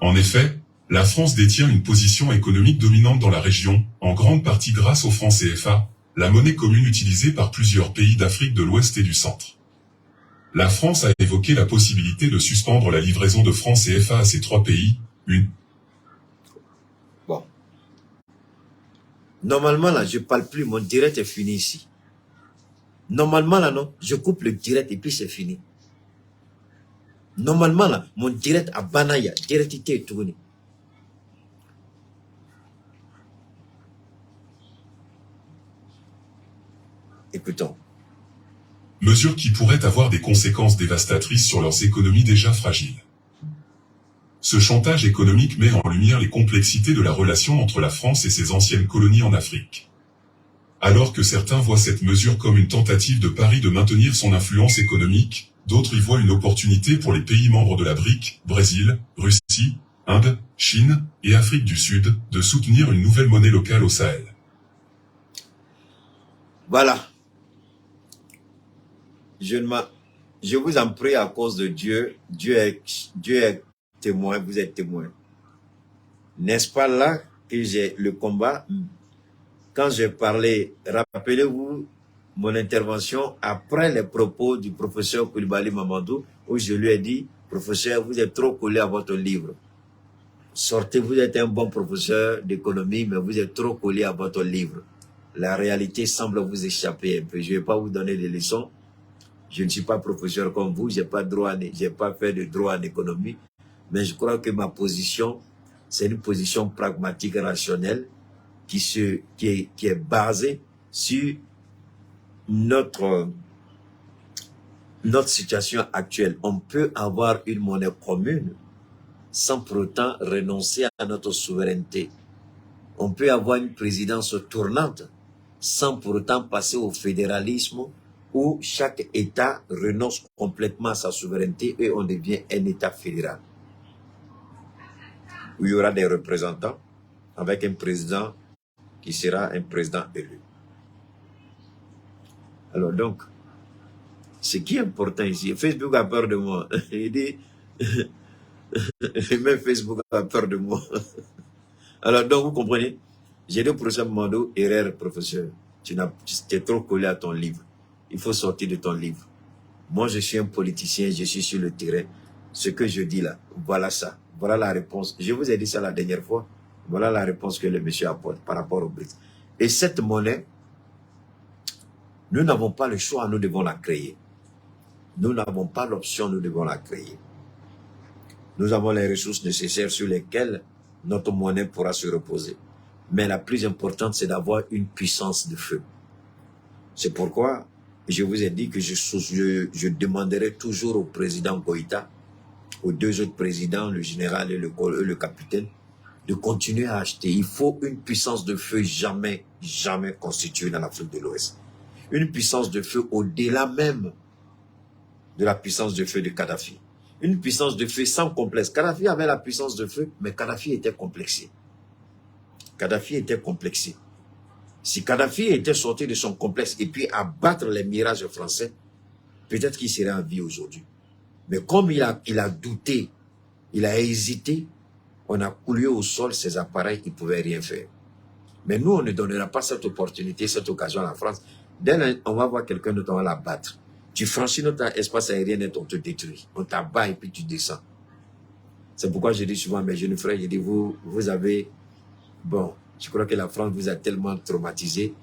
En effet, la France détient une position économique dominante dans la région, en grande partie grâce au franc CFA, la monnaie commune utilisée par plusieurs pays d'Afrique de l'Ouest et du Centre. La France a évoqué la possibilité de suspendre la livraison de francs CFA à ces trois pays, Bon. Normalement, là, je ne parle plus, mon direct est fini ici. Normalement, là, non, je coupe le direct et puis c'est fini. Normalement, là, mon direct à Banaya, directité est tournée. Écoutons. Mesures qui pourraient avoir des conséquences dévastatrices sur leurs économies déjà fragiles. Ce chantage économique met en lumière les complexités de la relation entre la France et ses anciennes colonies en Afrique. Alors que certains voient cette mesure comme une tentative de Paris de maintenir son influence économique, d'autres y voient une opportunité pour les pays membres de la BRIC, Brésil, Russie, Inde, Chine et Afrique du Sud, de soutenir une nouvelle monnaie locale au Sahel. Voilà. Je vous en prie à cause de Dieu. Dieu est témoin, vous êtes témoin. N'est-ce pas là que j'ai le combat? Quand j'ai parlé, rappelez-vous mon intervention après les propos du professeur Koulibaly Mamadou, où je lui ai dit, professeur, vous êtes trop collé à votre livre. Sortez, vous êtes un bon professeur d'économie, mais vous êtes trop collé à votre livre. La réalité semble vous échapper un peu. Je ne vais pas vous donner des leçons. Je ne suis pas professeur comme vous, j'ai pas fait de droit en économie, mais je crois que ma position, c'est une position pragmatique, rationnelle, qui est basée sur notre situation actuelle. On peut avoir une monnaie commune sans pour autant renoncer à notre souveraineté. On peut avoir une présidence tournante sans pour autant passer au fédéralisme où chaque État renonce complètement à sa souveraineté et on devient un État fédéral. Où il y aura des représentants avec un président qui sera un président élu. Alors donc, ce qui est important ici, Facebook a peur de moi. Il dit, même Facebook a peur de moi. Alors donc, vous comprenez, j'ai dit au professeur Mando, erreur, professeur, tu es trop collé à ton livre. Il faut sortir de ton livre. Moi, je suis un politicien, je suis sur le terrain. Ce que je dis là, voilà ça. Voilà la réponse. Je vous ai dit ça la dernière fois. Voilà la réponse que le monsieur apporte par rapport au BRICS. Et cette monnaie, nous n'avons pas le choix, nous devons la créer. Nous n'avons pas l'option, nous devons la créer. Nous avons les ressources nécessaires sur lesquelles notre monnaie pourra se reposer. Mais la plus importante, c'est d'avoir une puissance de feu. C'est pourquoi je vous ai dit que je demanderai toujours au président Goïta, aux deux autres présidents, le général et le capitaine, de continuer à acheter. Il faut une puissance de feu jamais constituée dans l'Afrique de l'Ouest. Une puissance de feu au-delà même de la puissance de feu de Kadhafi. Une puissance de feu sans complexe. Kadhafi avait la puissance de feu, mais Kadhafi était complexé. Kadhafi était complexé. Si Kadhafi était sorti de son complexe et puis abattre les mirages français, peut-être qu'il serait en vie aujourd'hui. Mais comme il a douté, il a hésité, on a coulé au sol ses appareils, il ne pouvait rien faire. Mais nous, on ne donnera pas cette opportunité, cette occasion à la France. Dès là, on va voir quelqu'un d'autre, on va la battre. Tu franchis notre espace aérien et on te détruit. On t'abat et puis tu descends. C'est pourquoi je dis souvent à mes jeunes frères, je dis, vous avez... Bon, je crois que la France vous a tellement traumatisé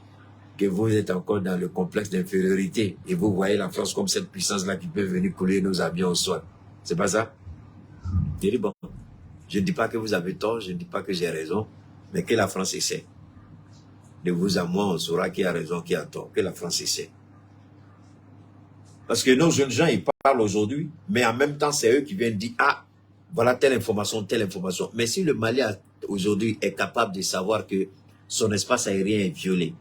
que vous êtes encore dans le complexe d'infériorité. Et vous voyez la France comme cette puissance-là qui peut venir couler nos avions au sol. C'est pas ça? Je dis, bon, je ne dis pas que vous avez tort, je ne dis pas que j'ai raison, mais que la France essaie. De vous à moi, on saura qui a raison, qui a tort, que la France essaie. Parce que nos jeunes gens, ils parlent aujourd'hui, mais en même temps, c'est eux qui viennent dire, ah, voilà telle information, telle information. Mais si le Mali aujourd'hui est capable de savoir que son espace aérien est violé,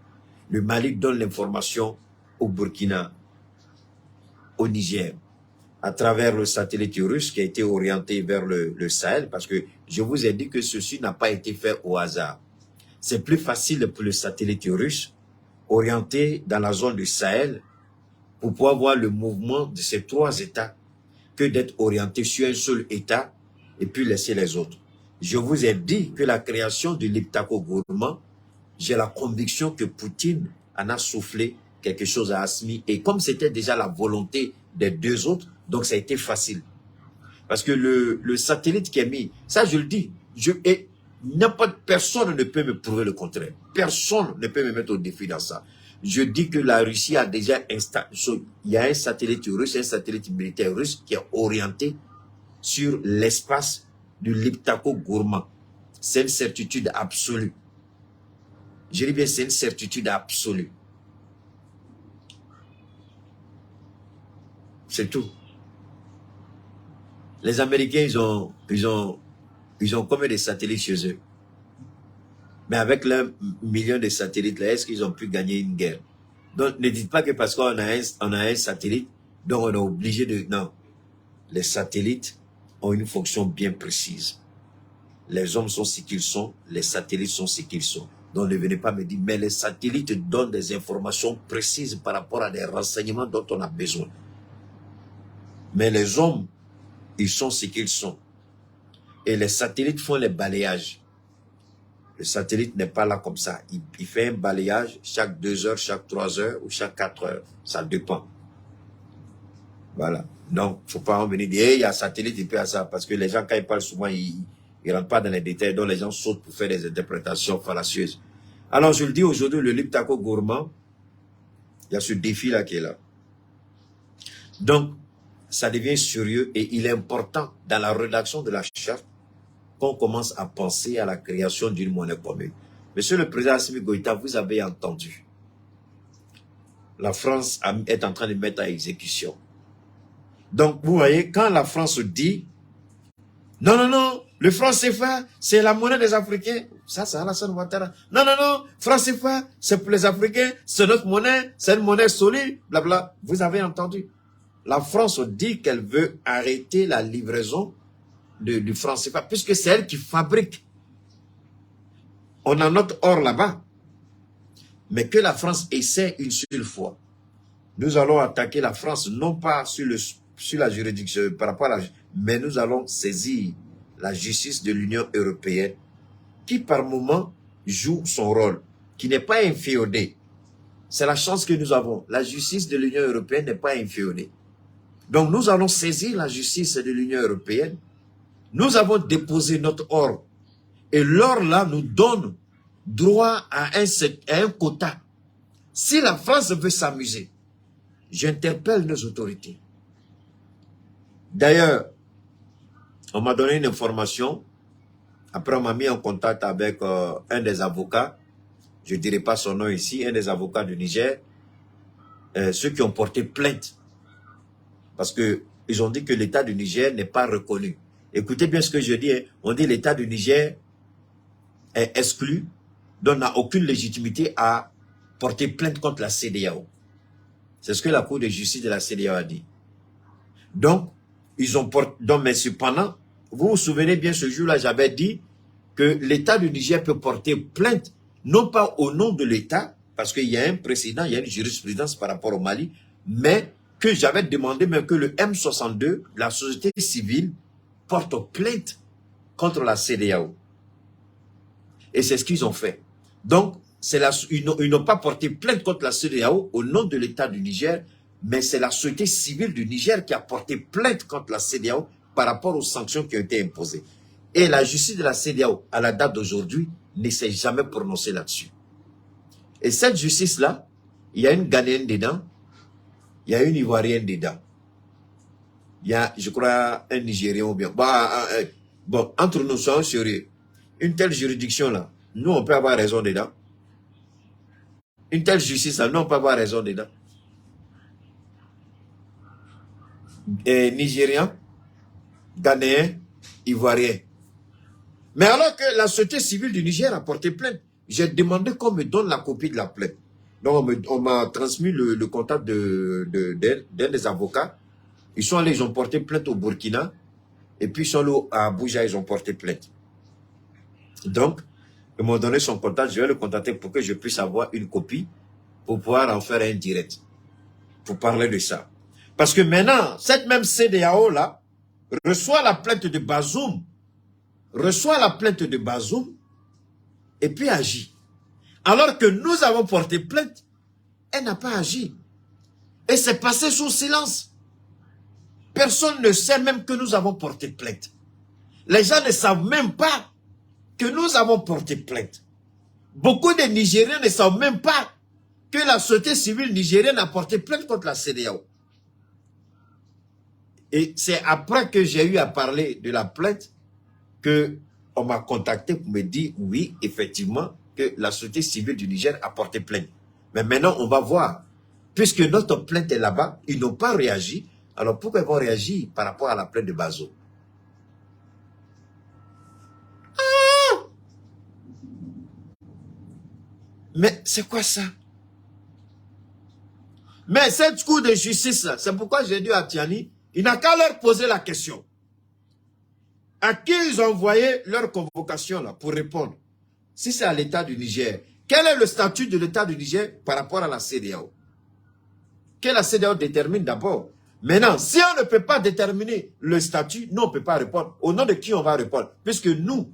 le Mali donne l'information au Burkina, au Niger, à travers le satellite russe qui a été orienté vers le Sahel, parce que je vous ai dit que ceci n'a pas été fait au hasard. C'est plus facile pour le satellite russe, orienté dans la zone du Sahel, pour pouvoir voir le mouvement de ces trois États, que d'être orienté sur un seul État et puis laisser les autres. Je vous ai dit que la création du Liptako Gourmand, j'ai la conviction que Poutine en a soufflé quelque chose à Assimi. Et comme c'était déjà la volonté des deux autres, donc ça a été facile. Parce que le satellite qui est mis, ça je le dis, personne ne peut me prouver le contraire. Personne ne peut me mettre au défi dans ça. Je dis que la Russie a déjà installé, il y a un satellite russe, un satellite militaire russe qui est orienté sur l'espace du Liptako Gourmand. C'est une certitude absolue. Je dis bien, c'est une certitude absolue. C'est tout. Les Américains, ils ont combien de satellites chez eux? Mais avec leurs millions de satellites, là, est-ce qu'ils ont pu gagner une guerre? Donc, ne dites pas que parce qu'on a un satellite, donc on est obligé de... Non. Les satellites ont une fonction bien précise. Les hommes sont ce qu'ils sont, les satellites sont ce qu'ils sont. Donc, ne venez pas me dire, mais les satellites donnent des informations précises par rapport à des renseignements dont on a besoin. Mais les hommes, ils sont ce qu'ils sont. Et les satellites font les balayages. Le satellite n'est pas là comme ça. Il fait un balayage chaque 2 heures, chaque 3 heures ou chaque 4 heures. Ça dépend. Voilà. Donc, il ne faut pas en venir dire, hey, il y a un satellite et puis il y a ça. Parce que les gens, quand ils parlent souvent, ils ne rentrent pas dans les détails. Donc, les gens sautent pour faire des interprétations fallacieuses. Alors, je le dis aujourd'hui, le Liptako Gourmand, il y a ce défi-là qui est là. Donc, ça devient sérieux et il est important dans la rédaction de la charte qu'on commence à penser à la création d'une monnaie commune. Monsieur le président Assimi Goïta, vous avez entendu. La France est en train de mettre à exécution. Donc, vous voyez, quand la France dit, non, le franc CFA, c'est la monnaie des Africains, Ça, c'est Alassane Ouattara. Non, non, non, franc CFA, c'est pour les Africains, c'est notre monnaie, c'est une monnaie solide, blabla. Vous avez entendu. La France dit qu'elle veut arrêter la livraison du franc CFA, puisque c'est elle qui fabrique. On a notre or là-bas. Mais que la France essaie une seule fois. Nous allons attaquer la France, non pas sur la juridiction, par rapport à mais nous allons saisir la justice de l'Union européenne, qui par moment joue son rôle, qui n'est pas inféodée. C'est la chance que nous avons. La justice de l'Union européenne n'est pas inféodée. Donc nous allons saisir la justice de l'Union européenne. Nous avons déposé notre or. Et l'or là nous donne droit à un quota. Si la France veut s'amuser, j'interpelle nos autorités. D'ailleurs, on m'a donné une information. Après, on m'a mis en contact avec un des avocats. Je ne dirai pas son nom ici. Un des avocats du Niger. Ceux qui ont porté plainte. Parce qu'ils ont dit que l'État du Niger n'est pas reconnu. Écoutez bien ce que je dis. Hein. On dit l'État du Niger est exclu. Donc n'a aucune légitimité à porter plainte contre la CEDEAO. C'est ce que la Cour de justice de la CEDEAO a dit. Donc, ils ont porté... Donc, mais cependant, vous vous souvenez bien, ce jour-là, j'avais dit que l'État du Niger peut porter plainte, non pas au nom de l'État, parce qu'il y a un précédent, il y a une jurisprudence par rapport au Mali, mais que j'avais demandé même que le M62, la société civile, porte plainte contre la CEDEAO. Et c'est ce qu'ils ont fait. Donc, ils n'ont pas porté plainte contre la CEDEAO au nom de l'État du Niger, mais c'est la société civile du Niger qui a porté plainte contre la CEDEAO par rapport aux sanctions qui ont été imposées. Et la justice de la CEDEAO, à la date d'aujourd'hui, ne s'est jamais prononcée là-dessus. Et cette justice-là, il y a une Ghanéenne dedans, il y a une Ivoirienne dedans. Il y a, je crois, un Nigérien ou bien. Bon, entre nous, soyons sérieux. Une telle juridiction-là, nous, on peut avoir raison dedans. Une telle justice-là, nous, on peut avoir raison dedans. Et Nigérien, Ghanéen, Ivoirien. Mais alors que la société civile du Niger a porté plainte, j'ai demandé qu'on me donne la copie de la plainte. Donc on m'a transmis le contact d'un des avocats. Ils sont allés, ils ont porté plainte au Burkina. Et puis ils sont allés à Abuja, ils ont porté plainte. Donc, ils m'ont donné son contact, je vais le contacter pour que je puisse avoir une copie pour pouvoir en faire un direct. Pour parler de ça. Parce que maintenant, cette même CEDEAO là reçoit la plainte de Bazoum. Et puis agit. Alors que nous avons porté plainte, elle n'a pas agi. Et c'est passé sous silence. Personne ne sait même que nous avons porté plainte. Les gens ne savent même pas que nous avons porté plainte. Beaucoup de Nigériens ne savent même pas que la société civile nigérienne a porté plainte contre la CEDEAO. Et c'est après que j'ai eu à parler de la plainte que on m'a contacté pour me dire oui, effectivement, que la société civile du Niger a porté plainte. Mais maintenant, on va voir. Puisque notre plainte est là-bas, ils n'ont pas réagi. Alors pourquoi ils vont réagir par rapport à la plainte de Bazoum? Mais c'est quoi ça? Mais cette cour de justice, c'est pourquoi j'ai dit à Tiani, il n'a qu'à leur poser la question. À qui ils ont envoyé leur convocation là pour répondre? Si c'est à l'État du Niger, quel est le statut de l'État du Niger par rapport à la CEDEAO? Que la CEDEAO détermine d'abord. Maintenant, si on ne peut pas déterminer le statut, nous on ne peut pas répondre. Au nom de qui on va répondre? Puisque nous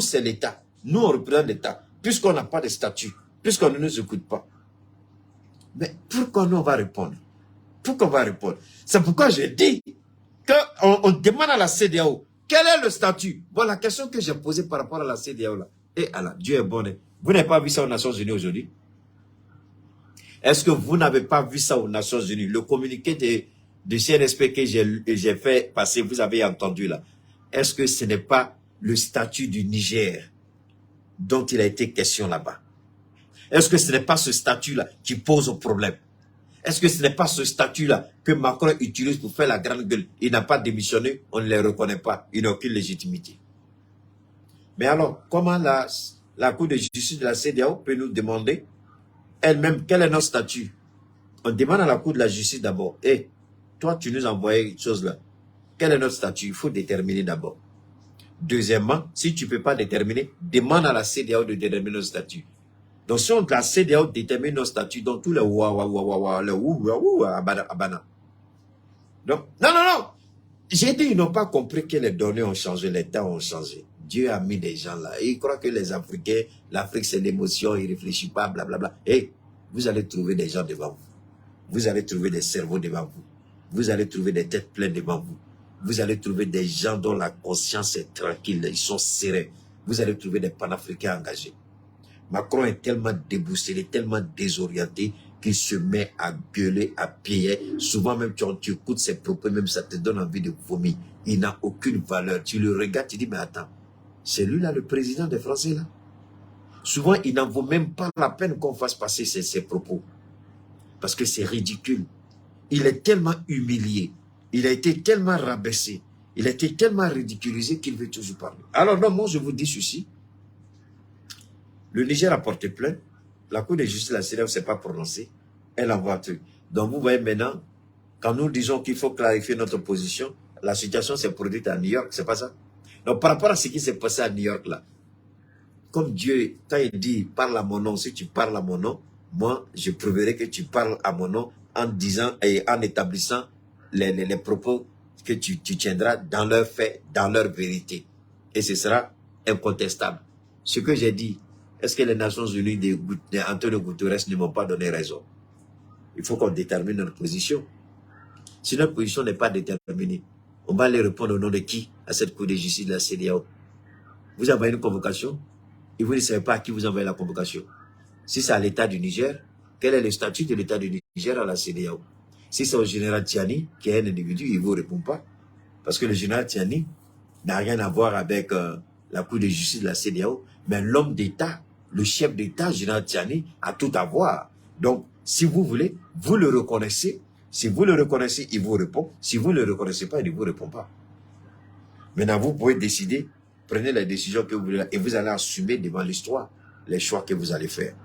c'est l'État. Nous on représente l'État. Puisqu'on n'a pas de statut. Puisqu'on ne nous écoute pas. Mais pourquoi nous on va répondre? Pourquoi on va répondre? C'est pourquoi j'ai dit qu'on demande à la CEDEAO quel est le statut. Bon, la question que j'ai posée par rapport à la CEDEAO là. Et Allah, Dieu est bon. Vous n'avez pas vu ça aux Nations Unies aujourd'hui? Est-ce que vous n'avez pas vu ça aux Nations Unies? Le communiqué de CNSP que j'ai fait passer, vous avez entendu là. Est-ce que ce n'est pas le statut du Niger dont il a été question là-bas? Est-ce que ce n'est pas ce statut-là qui pose problème? Est-ce que ce n'est pas ce statut-là que Macron utilise pour faire la grande gueule? Il n'a pas démissionné, on ne les reconnaît pas, il n'a aucune légitimité. Mais alors, comment la Cour de justice de la CEDEAO peut nous demander elle-même quel est notre statut. On demande à la Cour de la justice d'abord, hé, toi tu nous as envoyé une chose là, quel est notre statut? Il faut déterminer d'abord. Deuxièmement, si tu ne peux pas déterminer, demande à la CEDEAO de déterminer notre statut. Donc si la CEDEAO détermine notre statut, dans tous les abana. Donc, non. J'ai dit, ils n'ont pas compris que les données ont changé, les temps ont changé. Dieu a mis des gens là. Et ils croient que les Africains, l'Afrique c'est l'émotion, ils ne réfléchissent pas, blablabla. Et vous allez trouver des gens devant vous. Vous allez trouver des cerveaux devant vous. Vous allez trouver des têtes pleines devant vous. Vous allez trouver des gens dont la conscience est tranquille, ils sont sereins. Vous allez trouver des panafricains engagés. Macron est tellement déboussolé, tellement désorienté qu'il se met à gueuler, à piller. Souvent même tu écoutes ses propos, même ça te donne envie de vomir. Il n'a aucune valeur. Tu le regardes, tu dis, mais attends, c'est lui là le président des Français là. Souvent, il n'en vaut même pas la peine qu'on fasse passer ses propos. Parce que c'est ridicule. Il est tellement humilié. Il a été tellement rabaissé. Il a été tellement ridiculisé qu'il veut toujours parler. Alors non, moi je vous dis ceci. Le Niger a porté plainte. La Cour de justice de la CEDEAO ne s'est pas prononcée. Elle envoie un truc. Donc vous voyez maintenant, quand nous disons qu'il faut clarifier notre position, la situation s'est produite à New York, c'est pas ça? Donc par rapport à ce qui s'est passé à New York là, comme Dieu, quand il dit parle à mon nom, si tu parles à mon nom, moi je prouverai que tu parles à mon nom en disant et en établissant les propos que tu tiendras dans leurs faits, dans leur vérité. Et ce sera incontestable. Ce que j'ai dit, est-ce que les Nations Unies d'Antonio Guterres ne m'ont pas donné raison? Il faut qu'on détermine notre position. Si notre position n'est pas déterminée, on va aller répondre au nom de qui à cette Cour de justice de la CEDEAO? Vous envoyez une convocation et vous ne savez pas à qui vous envoyez la convocation. Si c'est à l'État du Niger, quel est le statut de l'État du Niger à la CEDEAO? Si c'est au général Tiani, qui est un individu, il ne vous répond pas. Parce que le général Tiani n'a rien à voir avec la Cour de justice de la CEDEAO, mais l'homme d'État, le chef d'État, général Tiani, a tout à voir. Donc, si vous voulez, vous le reconnaissez. Si vous le reconnaissez, il vous répond. Si vous ne le reconnaissez pas, il ne vous répond pas. Maintenant, vous pouvez décider, prenez la décision que vous voulez et vous allez assumer devant l'histoire les choix que vous allez faire.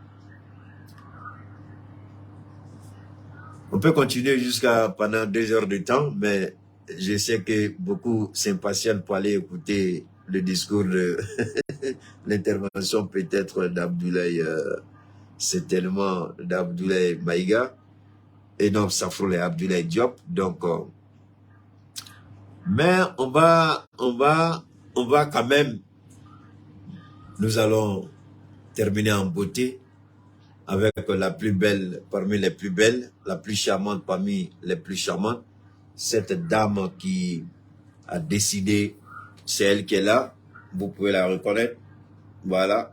On peut continuer jusqu'à pendant 2 heures de temps, mais je sais que beaucoup s'impatientent pour aller écouter le discours de l'intervention peut-être d'Abdoulaye, certainement d'Abdoulaye Maïga, et non, Safroul et Abdoulaye Diop. Donc, mais on va quand même, nous allons terminer en beauté avec la plus belle parmi les plus belles, la plus charmante parmi les plus charmantes, cette dame qui a décidé, c'est elle qui est là, vous pouvez la reconnaître, voilà,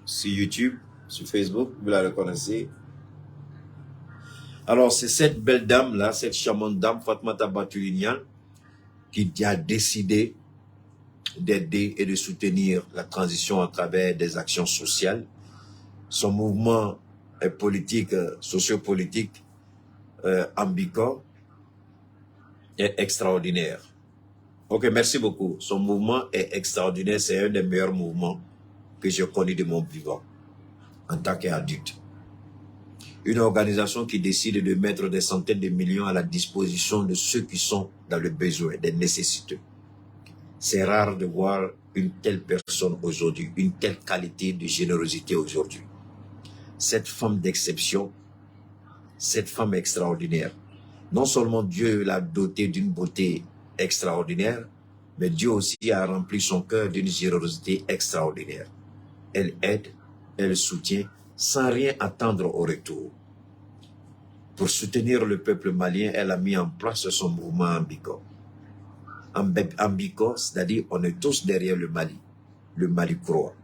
sur YouTube, sur Facebook, vous la reconnaissez. Alors c'est cette belle dame là, cette charmante dame, Fatoumata Batouli-Niang, qui a décidé d'aider et de soutenir la transition à travers des actions sociales. Son mouvement politique, sociopolitique, Ambicor, est extraordinaire. Ok, merci beaucoup. Son mouvement est extraordinaire. C'est un des meilleurs mouvements que j'ai connu de mon vivant en tant qu'adulte. Une organisation qui décide de mettre des centaines de millions à la disposition de ceux qui sont dans le besoin, des nécessiteux. C'est rare de voir une telle personne aujourd'hui, une telle qualité de générosité aujourd'hui. Cette femme d'exception, cette femme extraordinaire. Non seulement Dieu l'a dotée d'une beauté extraordinaire, mais Dieu aussi a rempli son cœur d'une générosité extraordinaire. Elle aide, elle soutient, sans rien attendre au retour. Pour soutenir le peuple malien, elle a mis en place son mouvement Ambicor. Ambicor, c'est-à-dire on est tous derrière le Mali croit.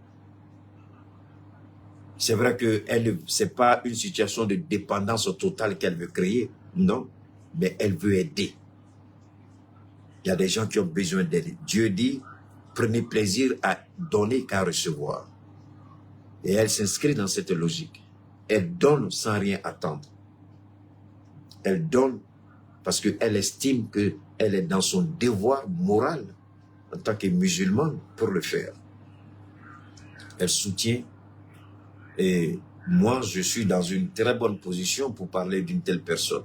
C'est vrai que ce n'est pas une situation de dépendance totale qu'elle veut créer, non, mais elle veut aider. Il y a des gens qui ont besoin d'aide. Dieu dit, prenez plaisir à donner qu'à recevoir. Et elle s'inscrit dans cette logique. Elle donne sans rien attendre. Elle donne parce qu'elle estime qu'elle est dans son devoir moral en tant que musulmane pour le faire. elle soutient. Et moi, je suis dans une très bonne position pour parler d'une telle personne.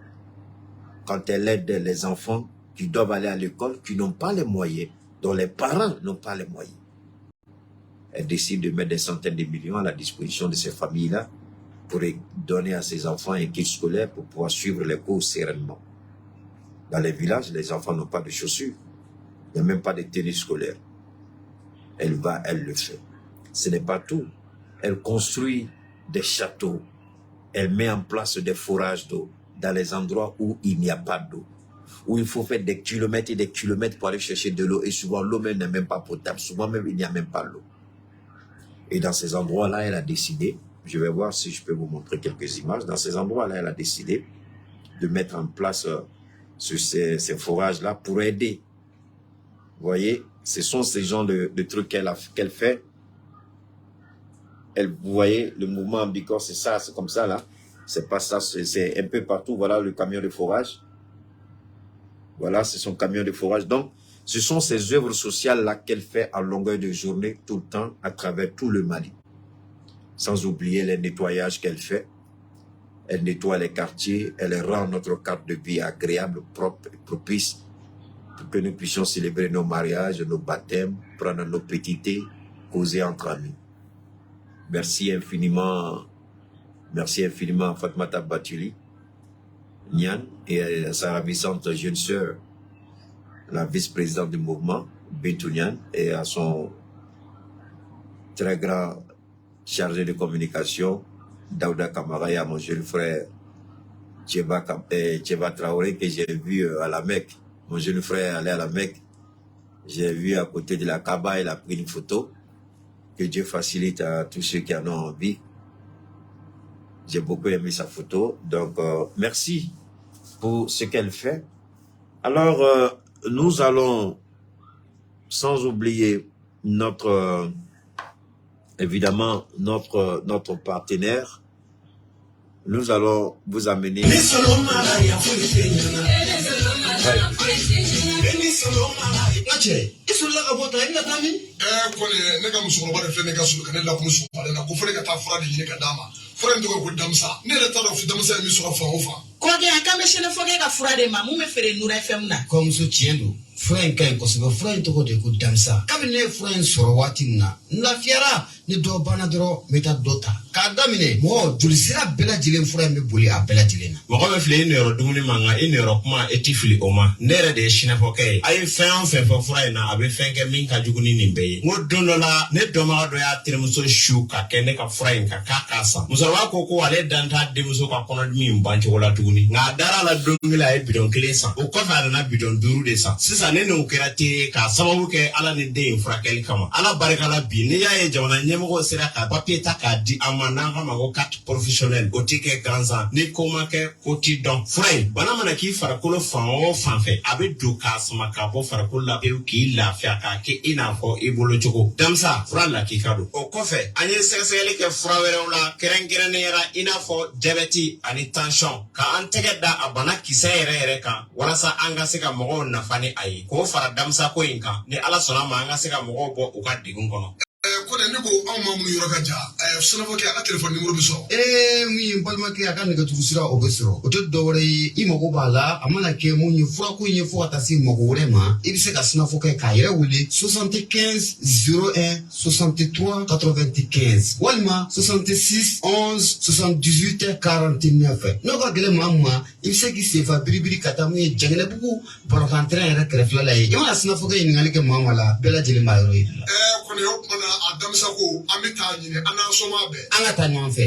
Quand elle aide les enfants qui doivent aller à l'école, qui n'ont pas les moyens, dont les parents n'ont pas les moyens. Elle décide de mettre des centaines de millions à la disposition de ces familles-là pour donner à ses enfants un kit scolaire pour pouvoir suivre les cours sereinement. Dans les villages, les enfants n'ont pas de chaussures. Il n'y a même pas de tennis scolaire. Elle va, elle le fait. Ce n'est pas tout. Elle construit des châteaux. Elle met en place des forages d'eau dans les endroits où il n'y a pas d'eau. Où il faut faire des kilomètres et des kilomètres pour aller chercher de l'eau. Et souvent, l'eau même n'est même pas potable. Souvent même, il n'y a même pas l'eau. Et dans ces endroits-là, elle a décidé, je vais voir si je peux vous montrer quelques images. Dans ces endroits-là, elle a décidé de mettre en place ces forages-là pour aider. Vous voyez, ce sont ces genres de trucs qu'elle fait. Vous voyez, le mouvement ambicor, c'est ça, c'est comme ça, là. C'est pas ça, c'est un peu partout. Voilà le camion de forage. Voilà, c'est son camion de forage. Donc, ce sont ces œuvres sociales-là qu'elle fait à longueur de journée, tout le temps, à travers tout le Mali. Sans oublier les nettoyages qu'elle fait. Elle nettoie les quartiers, elle rend notre cadre de vie agréable, propre et propice pour que nous puissions célébrer nos mariages, nos baptêmes, prendre nos petits thés, causer entre amis. Merci infiniment Fatmata Batuli, Nian, et à sa ravissante jeune sœur, la vice-présidente du mouvement, Bintou Nian, et à son très grand chargé de communication, Daouda Kamara, et à mon jeune frère, Tcheba Traoré, que j'ai vu à la Mecque. Mon jeune frère allait à la Mecque. J'ai vu à côté de la Kaaba, il a pris une photo. Que Dieu facilite à tous ceux qui en ont envie. J'ai beaucoup aimé sa photo. Donc, merci pour ce qu'elle fait. Alors, nous allons, sans oublier évidemment, notre partenaire, nous allons vous amener... fura in ka ɲi kosɛbɛ. Fura in tɔgɔ de ko damisa. kabini ne ye fura in sɔrɔ waati min na n lafiyara. ni dɔ banna dɔrɔn n bɛ taa dɔ ta. k'a daminɛ mɔgɔ jolisira bɛɛ lajɛlen fura in bɛ boli a bɛɛ lajɛlen na. mɔgɔ bɛ filɛ i niyɔrɔ dumuni ma nka i niyɔrɔ kuma i tɛ fili o ma. ne yɛrɛ de ye sinafɔkɛ ye. a ye fɛn o fɛn fɔ fura in na a bɛ fɛn kɛ min ka jugu ni nin bɛɛ ye. n ko don dɔ la ne dɔnbaga dɔ y'a terimuso su ka kɛ ne ka fura in kan k'a k'a san. musokɔrɔba ko ale dan t'a denmuso ka kɔnɔdimi in ban cogo la tuguni. nka a dara la don kelen a ye bidɔn kelen san. o kɔfɛ a nana bidɔn 5 de san. sisan ne n'o kɛra ten k'a sababu kɛ ala ni den in furakɛli kama. ala barika la bi n'i y'a ye jamana ɲɛmɔgɔ sera ka papier ta k'a di an ma n'an ka ma ko carte professionnelle o tɛ kɛ gansan ni ko ma kɛ ko t'i dɔn. fura in bana mana k'i farikolo fan o fan fɛ a bɛ don k'a sama k'a bɔ farikolo la pewu k'i lafiya k'a kɛ i n'a fɔ i bolo cogo. damisa fura lakika don. o kɔfɛ an ye sɛgɛsɛgɛli kɛ fura wɛrɛw la kɛrɛnkɛrɛnnenya i n'a fɔ diabète ani tension ka an tɛgɛ da a bana kisɛ yɛrɛ kan walasa an ka se ka mɔgɔw nafa ni a ye k'o fara damisa ko in kan ni ala sɔnna ma an ka se ka mɔgɔw bɔ u ka degun kɔnɔ. Kone ne ko anw ma minnu yɔrɔ ka jan sinafɔkɛ a ka telefɔni nimoro bɛ sɔrɔ. min ye n balimakɛ a ka nɛgɛjuru sira o bɛ sɔrɔ o tɛ dɔwɛrɛ ye i mago b'a la a mana kɛ mun ye furako ye fo ka taa se mago wɛrɛ ma i bɛ se ka sinafɔkɛ k'a yɛrɛ wele 75 01 63 95 walima 66 11 78 49 n'o ka gɛlɛn maa min ma i bɛ se k'i senfa biribiri ka taa mun ye Jɛngɛnɛbugu Bɔrɔkantɛrɛn yɛrɛ kɛrɛfɛla la ye i mana sinafɔkɛ ɲininkali kɛ maa o maa la bɛɛ lajɛlen b'a yɔrɔ yira la. Kone o kumana a damisa ko an bɛ taa ɲini an n'an sɔnma bɛɛ. an ka taa ɲɔgɔn fɛ.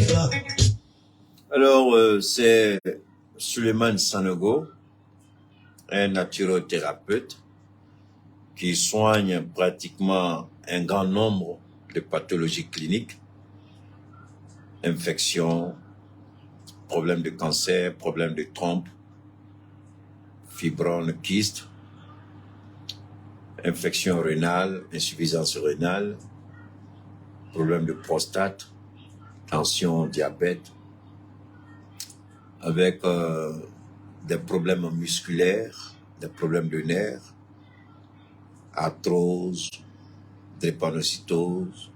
Alors, c'est Suleiman Sanogo, un naturothérapeute qui soigne pratiquement un grand nombre de pathologies cliniques, infections, problèmes de cancer, problèmes de trompe, fibromes, kystes, infection rénale, insuffisance rénale, problèmes de prostate, tension, diabète, avec des problèmes musculaires, des problèmes de nerfs, arthrose, drépanocytose,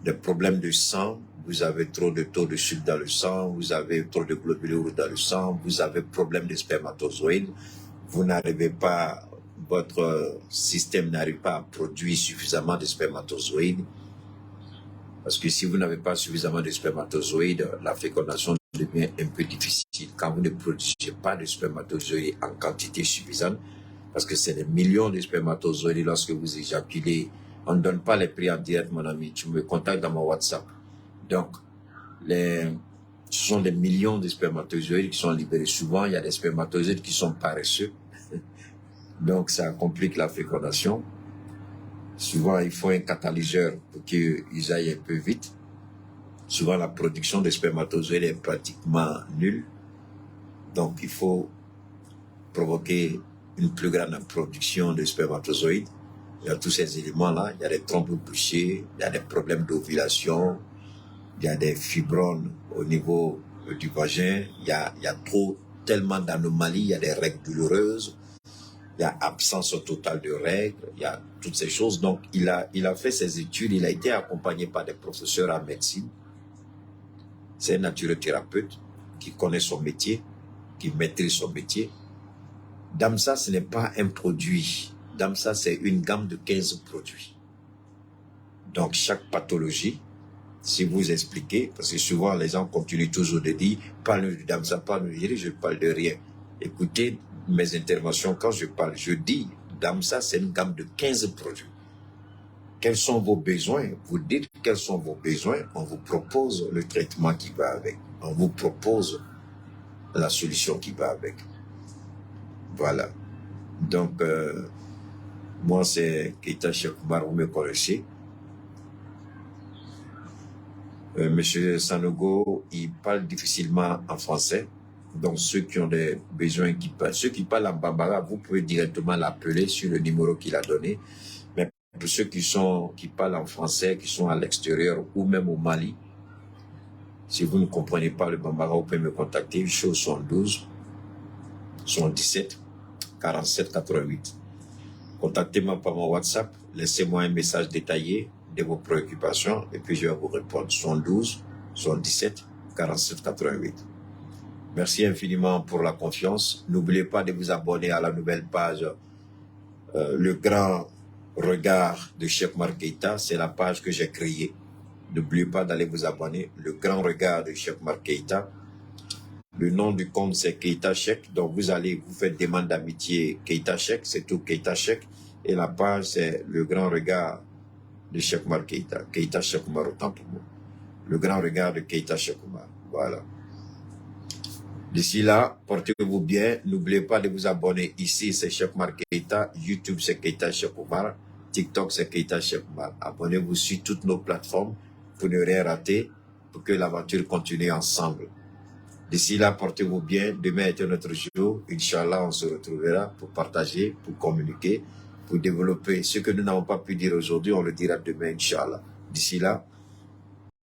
des problèmes de sang, vous avez trop de taux de sucre dans le sang, vous avez trop de globules rouges dans le sang, vous avez problème de spermatozoïdes, vous n'arrivez pas, votre système n'arrive pas à produire suffisamment de spermatozoïdes. Parce que si vous n'avez pas suffisamment de spermatozoïdes, la fécondation devient un peu difficile. Quand vous ne produisez pas de spermatozoïdes en quantité suffisante, parce que c'est des millions de spermatozoïdes lorsque vous éjaculez, on ne donne pas les prix en direct, mon ami, tu me contactes dans mon WhatsApp. Donc, ce sont des millions de spermatozoïdes qui sont libérés. Souvent, il y a des spermatozoïdes qui sont paresseux. Donc, ça complique la fécondation. Souvent, il faut un catalyseur pour qu'ils aillent un peu vite. Souvent, la production de spermatozoïdes est pratiquement nulle. Donc, il faut provoquer une plus grande production de spermatozoïdes. Il y a tous ces éléments-là. Il y a des trompes bouchées, il y a des problèmes d'ovulation, il y a des fibromes au niveau du vagin, il y a tellement d'anomalies, il y a des règles douloureuses, il y a absence totale de règles, il y a toutes ces choses. Donc, il a fait ses études, il a été accompagné par des professeurs en médecine. C'est un naturothérapeute qui connaît son métier, qui maîtrise son métier. Damsa, ce n'est pas un produit. Damsa, c'est une gamme de 15 produits. Donc, chaque pathologie, si vous expliquez, parce que souvent les gens continuent toujours de dire, parle de Damsa, parle de je parle de rien. Écoutez mes interventions, quand je parle, je dis, Damsa, c'est une gamme de 15 produits. Quels sont vos besoins? Vous dites quels sont vos besoins, on vous propose le traitement qui va avec. On vous propose la solution qui va avec. Voilà. Donc, moi, c'est Keita Cheikhoumar, vous me connaissez. Monsieur Sanogo, il parle difficilement en français. Donc, ceux qui ont des besoins, ceux qui parlent en bambara, vous pouvez directement l'appeler sur le numéro qu'il a donné. Mais pour ceux qui parlent en français, qui sont à l'extérieur ou même au Mali, si vous ne comprenez pas le bambara, vous pouvez me contacter. Je suis au 72 77 47 88. Contactez-moi par mon WhatsApp. Laissez-moi un message détaillé de vos préoccupations et puis je vais vous répondre. 72 77 47 88. Merci infiniment pour la confiance. N'oubliez pas de vous abonner à la nouvelle page Le Grand Regard de Cheikh Oumar Keïta. C'est la page que j'ai créée. N'oubliez pas d'aller vous abonner. Le Grand Regard de Cheikh Oumar Keïta. Le nom du compte, c'est Keïta Cheikh. Donc, vous allez vous faire demande d'amitié Keïta Cheikh. C'est tout Keïta Cheikh. Et la page, c'est Le Grand Regard de Cheikh Oumar Keïta. Keïta Cheikh Oumar, autant pour moi. Le Grand Regard de Keïta Cheikh Oumar. Voilà. D'ici là, portez-vous bien. N'oubliez pas de vous abonner. Ici, c'est Cheikh Oumar Keïta. YouTube, c'est Keïta Cheikh Oumar. TikTok, c'est Keïta Cheikh Oumar. Abonnez-vous sur toutes nos plateformes pour ne rien rater, pour que l'aventure continue ensemble. D'ici là, portez-vous bien. Demain est un autre jour. Inch'Allah, on se retrouvera pour partager, pour communiquer, pour développer. Ce que nous n'avons pas pu dire aujourd'hui, on le dira demain, Inch'Allah. D'ici là,